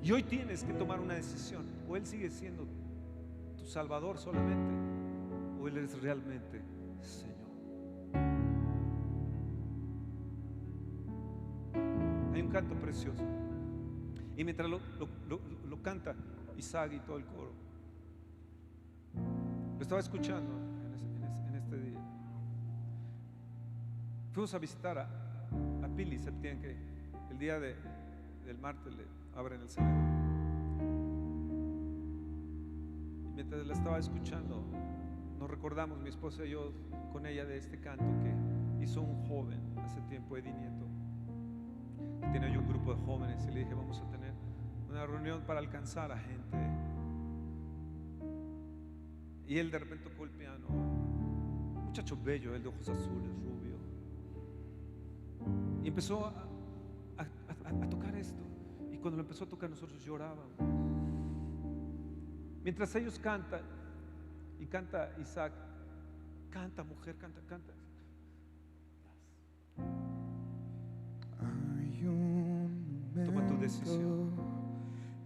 Y hoy tienes que tomar una decisión: o Él sigue siendo tu Salvador solamente, o Él es realmente Señor. Hay un canto precioso, y mientras lo canta Isaac y todo el coro, lo estaba escuchando en este día. Fuimos a visitar a Pili Septién, que el día del martes le abren el cerebro. Y mientras la estaba escuchando, nos recordamos, mi esposa y yo, con ella, de este canto que hizo un joven hace tiempo, Eddie Nieto. Tenía yo un grupo de jóvenes y le dije: vamos a tener una reunión para alcanzar a gente. Y él de repente tocó el piano, un muchacho bello, él de ojos azules, rubio, y empezó a tocar esto. Y cuando lo empezó a tocar, nosotros llorábamos. Mientras ellos cantan, y canta Isaac: canta, mujer, canta. Toma tu decisión.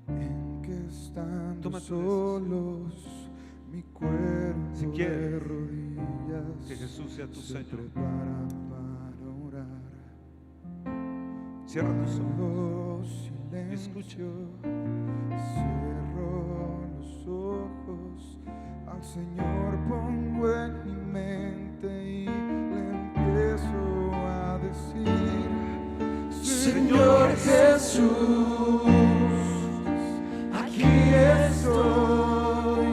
En que estando Toma tu solos, mi cuerpo si quieres de rodillas que Jesús sea tu se Señor, prepara para orar. cierra tus ojos Silencio, y escucha. cierro los ojos, al Señor pongo en mi mente y le empiezo a decir: Señor Jesús, aquí estoy,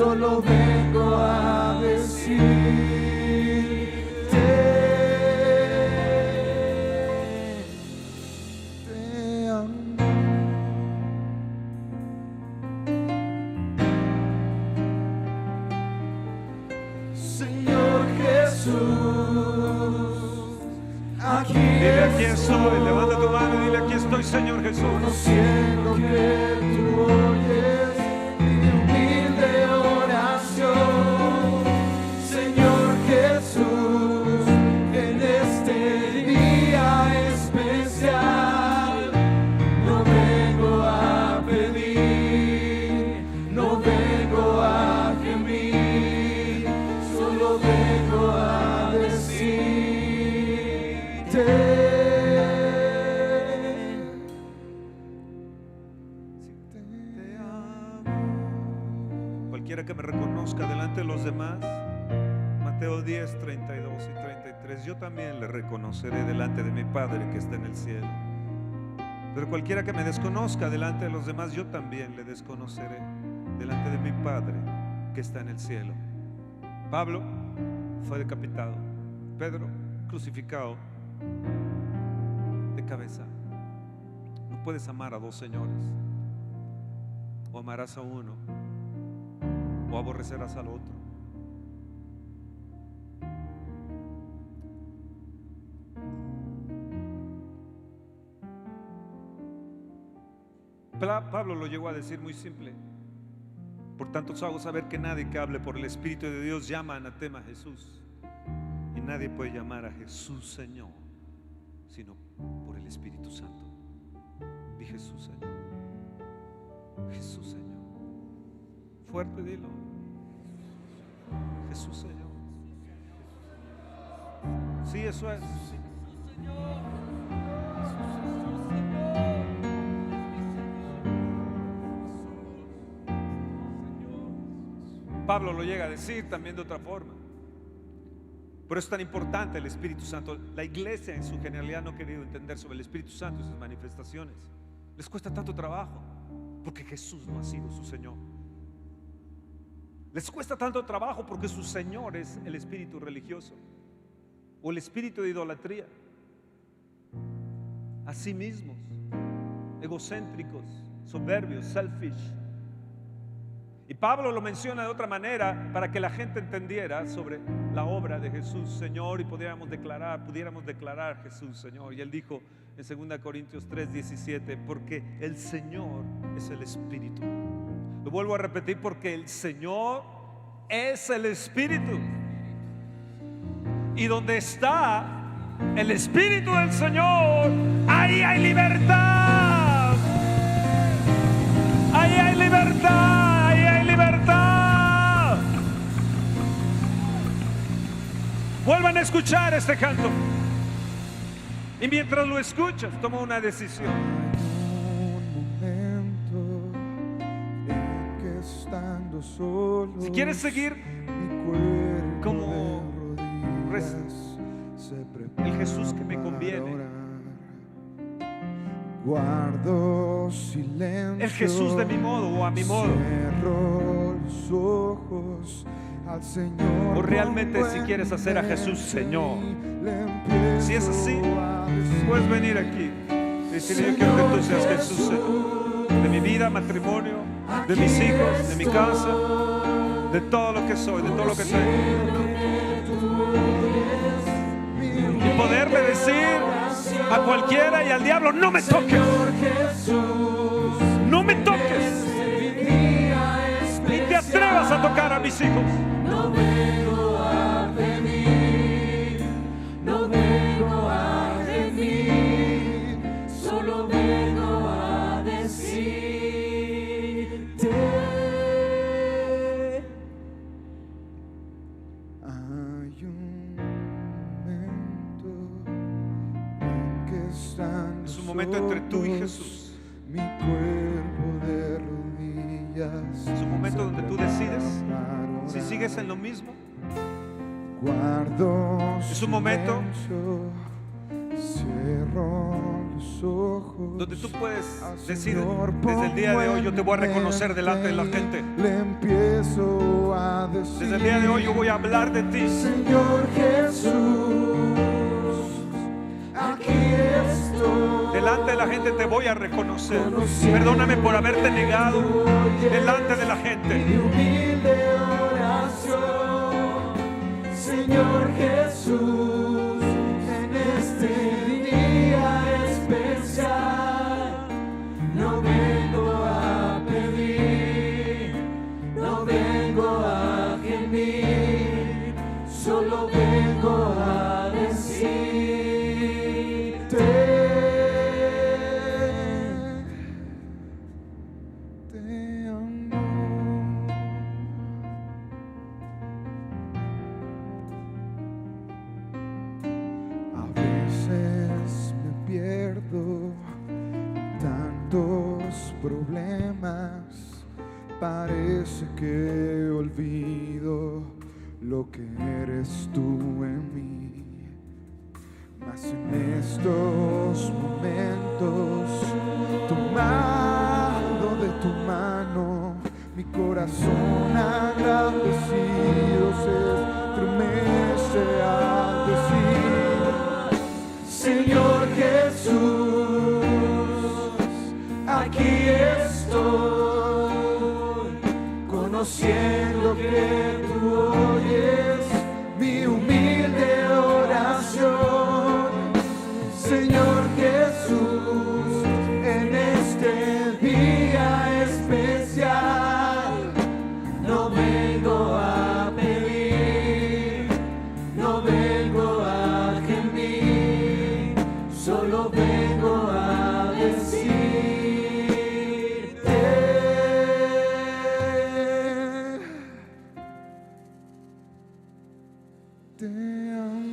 solo vengo a decirte te amo. Señor Jesús, Dile, aquí estoy. Levanta tu mano y dile, aquí estoy, Señor Jesús. conociendo que tú oyes mi humilde oración. Señor Jesús, en este día especial no vengo a pedir, no vengo a gemir, solo vengo a decirte. Cualquiera que me reconozca delante de los demás, Mateo 10, 32 y 33, yo también le reconoceré delante de mi Padre que está en el cielo. Pero cualquiera que me desconozca delante de los demás, yo también le desconoceré delante de mi Padre que está en el cielo. Pablo fue decapitado, Pedro crucificado de cabeza. No puedes amar a dos señores. O amarás a uno o aborrecerás al otro. Pablo lo llegó a decir muy simple: por tanto os hago saber que nadie que hable por el Espíritu de Dios llama anatema a Jesús, y nadie puede llamar a Jesús Señor sino por el Espíritu Santo. Di Jesús Señor, Jesús Señor. Fuerte, dilo. Jesús Señor. Sí, eso es. Pablo lo llega a decir también de otra forma. Por eso es tan importante el Espíritu Santo. La iglesia en su generalidad no ha querido entender sobre el Espíritu Santo y sus manifestaciones. Les cuesta tanto trabajo porque Jesús no ha sido su Señor. Les cuesta tanto trabajo porque su Señor es el espíritu religioso o el espíritu de idolatría, a sí mismos, egocéntricos, soberbios, selfish. Y Pablo lo menciona de otra manera para que la gente entendiera sobre la obra de Jesús Señor y pudiéramos declarar Jesús Señor. Y él dijo en 2 Corintios 3:17, porque el Señor es el Espíritu. Lo vuelvo a repetir, porque el Señor es el Espíritu. Y donde está el Espíritu del Señor, ahí hay libertad. Ahí hay libertad. Ahí hay libertad. Vuelvan a escuchar este canto. Y mientras lo escuchas, toma una decisión. Si quieres seguir como el Jesús que me conviene, guardo silencio, el Jesús de mi modo o a mi modo, cierro los ojos al Señor, o realmente si quieres hacer a Jesús Señor, si es así, puedes venir aquí y decirle: yo quiero que tú seas Jesús Señor de mi vida, matrimonio, de mis hijos, de mi casa, de todo lo que soy, de todo lo que soy. Y poderle decir a cualquiera y al diablo: no me toques, no me toques, ni te atrevas a tocar a mis hijos. No vengo a pedir, no vengo a gemir, solo vengo a decirte. Hay un momento en que están Es un momento entre tú y Jesús. Mi cuerpo de rodillas. Es un momento donde tú decides si sigues en lo mismo. Es un momento donde tú puedes decir: desde el día de hoy yo te voy a reconocer delante de la gente. Le empiezo a decir. Desde el día de hoy yo voy a hablar de ti. Señor Jesús, aquí estoy. Delante de la gente te voy a reconocer. Perdóname por haberte negado delante de la gente. Mi humilde oración, Señor Jesús, en este día especial, no vengo a pedir, no vengo a gemir, solo vengo a decirte, te amo. A veces me pierdo en tantos problemas, parece que olvido lo que eres tú en mí. Mas en estos momentos, tomado de tu mano, mi corazón agradecido se estremece al decir, Señor Jesús, aquí estoy, conociendo que tú oyes mi humilde oración. Señor Jesús, en este día especial, no vengo a pedir, no vengo a gemir, solo vengo a decirte, te amo.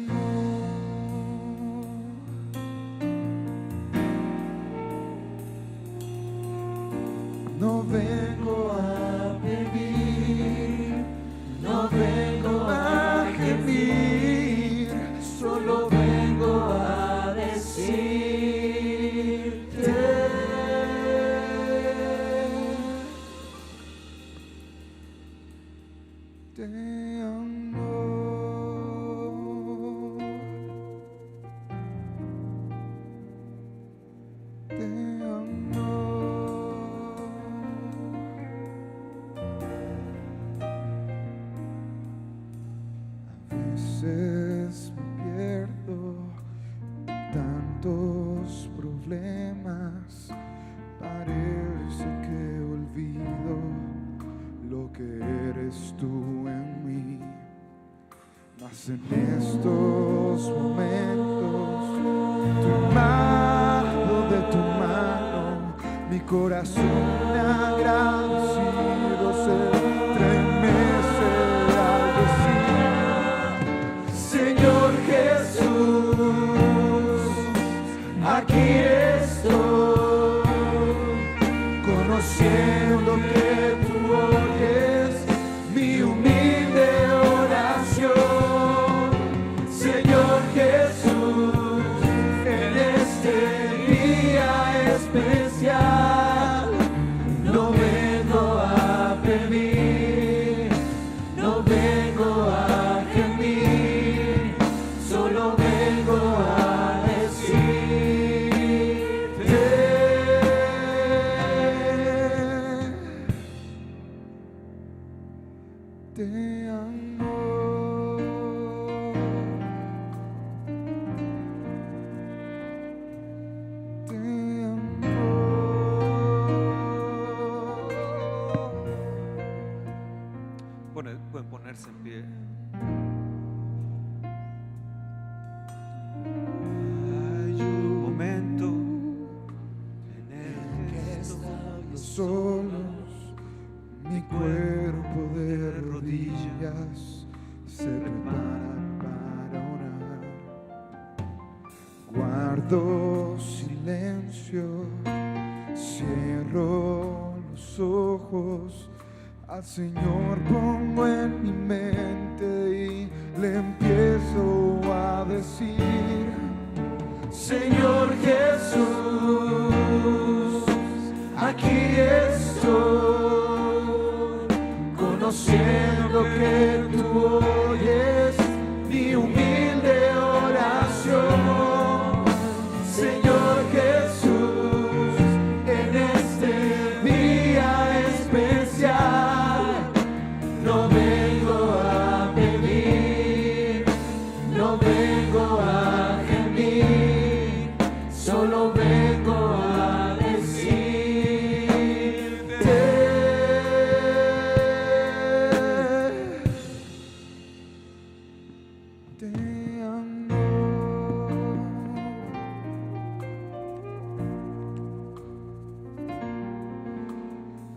No vengo a pedir, no vengo a gemir, solo vengo a decirte, te amo. Te amo. A veces me pierdo en tantos problemas, parece que olvido lo que eres tú en mí. Mas en estos momentos, tomado de tu mano, mi corazón agradecido se estremece al decir, Señor Jesús, aquí estoy, conociendo que tú oyes mi humilde oración. Señor Jesús, en este día especial, no vengo a pedir, no vengo a gemir, solo vengo a decirte, te amo. Te amo. Pueden ponerse en pie. Hay un momento en el que Estamos solos, mi cuerpo de rodillas se prepara para orar. Guardo silencio, cierro los ojos, al Señor pongo en mi mente y le empiezo a decir, Señor Jesús, aquí estoy, conociendo que tú oyes mi humilde oración. Señor Jesús, en este día especial, no vengo a pedir, no vengo a gemir, solo vengo a te amo.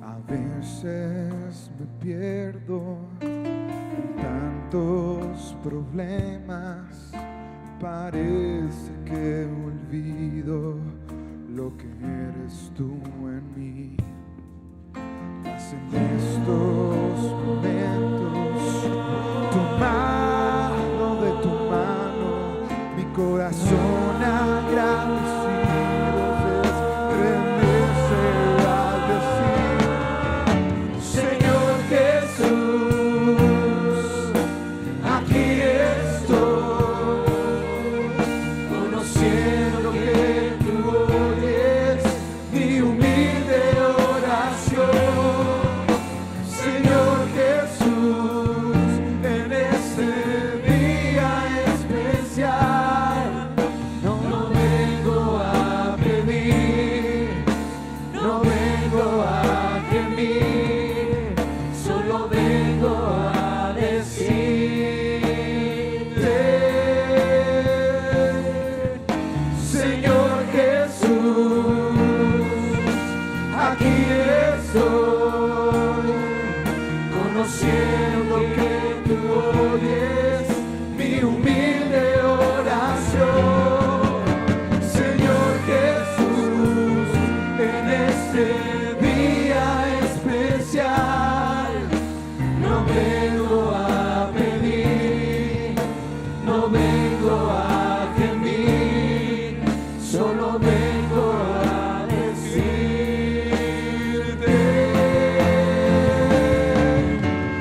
A veces me pierdo en tantos problemas, parece que olvido lo que eres tú en mí. Mas en estos momentos, tomado de tu mano, mi corazón agradecido se estremece al decir: Señor Jesús, aquí estoy, conociendo que tú oyes mi humilde oración. Señor Jesús, en este día especial, no vengo a pedir, no vengo a gemir, solo vengo a decirte: Señor Jesús, aquí estoy, conociendo que tú oyes mi humilde oración. Señor Jesús, en este día especial, no vengo a pedir, no vengo a gemir, solo vengo a decirte: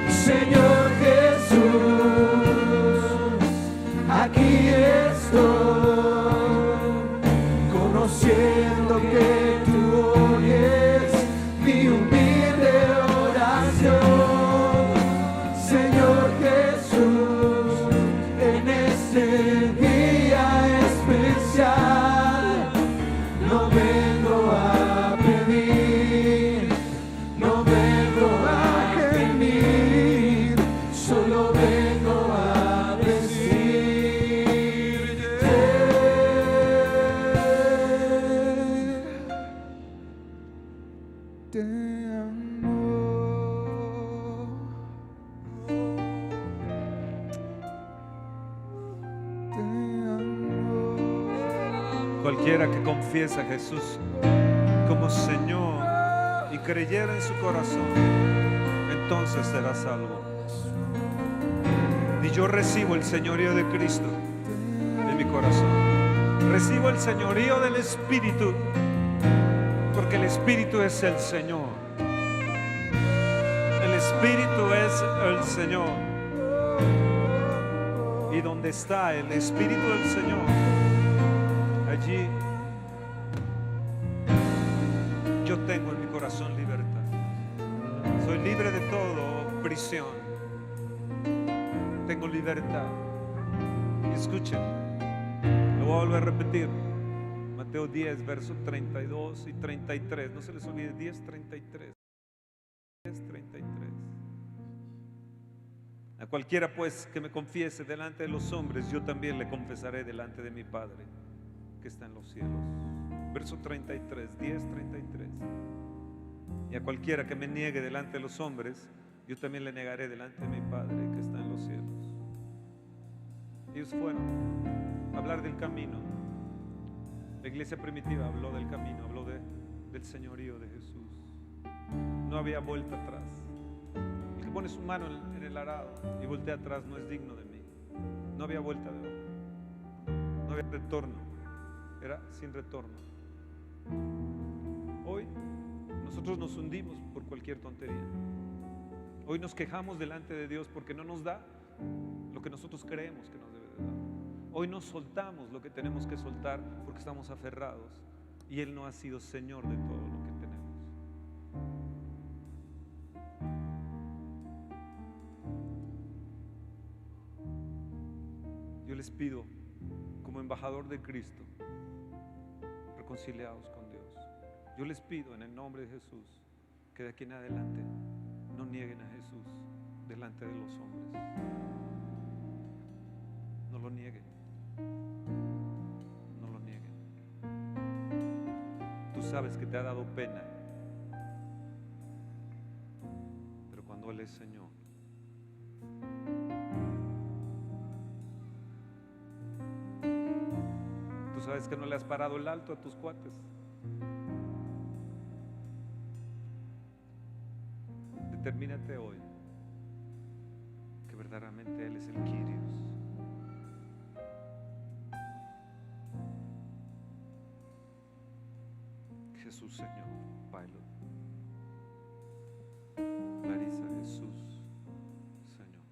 Señor Jesús, aquí estoy, conociendo que tú oyes mi humilde oración. Señor Jesús, en este día especial, no vengo a pedir, no vengo a gemir, solo vengo a decirte: te amo. Te amo. Cualquiera que confiesa a Jesús como Señor y creyera en su corazón, entonces será salvo. Y yo recibo el señorío de Cristo en mi corazón. Recibo el señorío del Espíritu, porque el Espíritu es el Señor. El Espíritu es el Señor. Y donde está el Espíritu del Señor, allí yo tengo en mi corazón libertad. Soy libre de todo prisión. Tengo libertad. Y escuchen, lo voy a volver a repetir. Mateo 10, versos 32 y 33. No se les olvide, 10:33. 10:33. A cualquiera pues que me confiese delante de los hombres, yo también le confesaré delante de mi Padre que está en los cielos. Verso 33, 10:33. Y a cualquiera que me niegue delante de los hombres, yo también le negaré delante de mi Padre que está en los cielos. Ellos fueron a hablar del camino. La iglesia primitiva habló del camino, habló del señorío de Jesús. No había vuelta atrás. El que pone su mano en el arado y voltea atrás no es digno de mí. No había vuelta de hoja. No había retorno. Era sin retorno. Hoy nosotros nos hundimos por cualquier tontería. Hoy nos quejamos delante de Dios porque no nos da lo que nosotros creemos que nos debe de dar. Hoy nos soltamos lo que tenemos que soltar porque estamos aferrados y Él no ha sido Señor de todo lo que tenemos. Yo les pido, como embajador de Cristo, reconciliados con Dios. Yo les pido en el nombre de Jesús que de aquí en adelante no nieguen a Jesús delante de los hombres. No lo nieguen. No lo nieguen. Tú sabes que te ha dado pena, pero cuando Él es Señor, tú sabes que no le has parado el alto a tus cuates. Determínate hoy que verdaderamente Él es el Kyrios. Jesús Señor. Pilot. Larisa, Jesús Señor.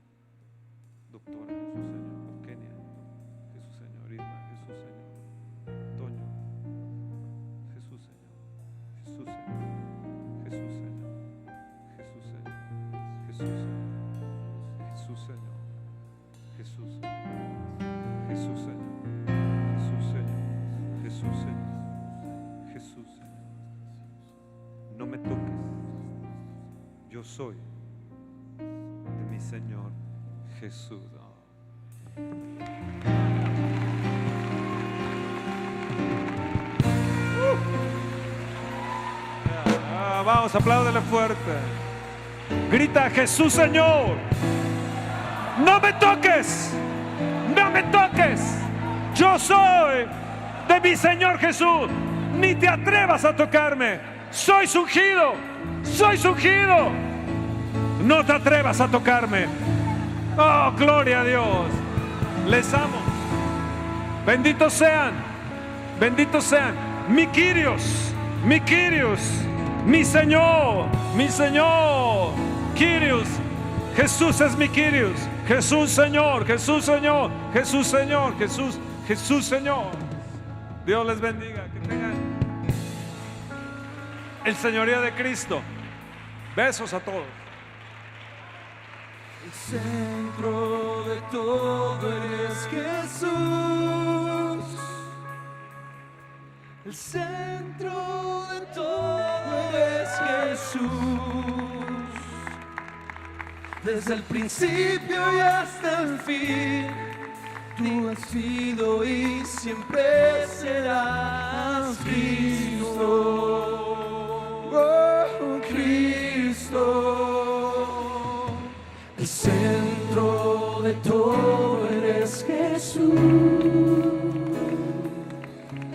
Doctora, Jesús Señor. Kenia, Jesús Señor. Irma, Jesús Señor. Toño, Jesús Señor. Jesús Señor. Jesús Señor. Jesús Señor. Jesús Señor. Jesús Señor. Jesús Señor. Jesús Señor. Jesús Señor. Jesús Señor. Jesús Señor. No me toques. Yo soy de mi Señor Jesús. Vamos, apláudele fuerte. Grita: Jesús Señor. No me toques. No me toques. Yo soy de mi Señor Jesús. Ni te atrevas a tocarme. Soy ungido. Soy ungido. No te atrevas a tocarme. Oh, gloria a Dios. Les amo. Benditos sean. Benditos sean. Mi Kyrios. Mi Kyrios. Mi Señor. Mi Señor. Kyrios. Jesús es mi Kyrios. Jesús Señor. Jesús Señor. Jesús Señor. Jesús. Jesús Señor. Dios les bendiga. Que tengan el señorío de Cristo. Besos a todos. El centro de todo eres Jesús. El centro de todo eres Jesús. Desde el principio y hasta el fin, tú has sido y siempre serás Cristo. Oh, Cristo. El centro de todo eres Jesús.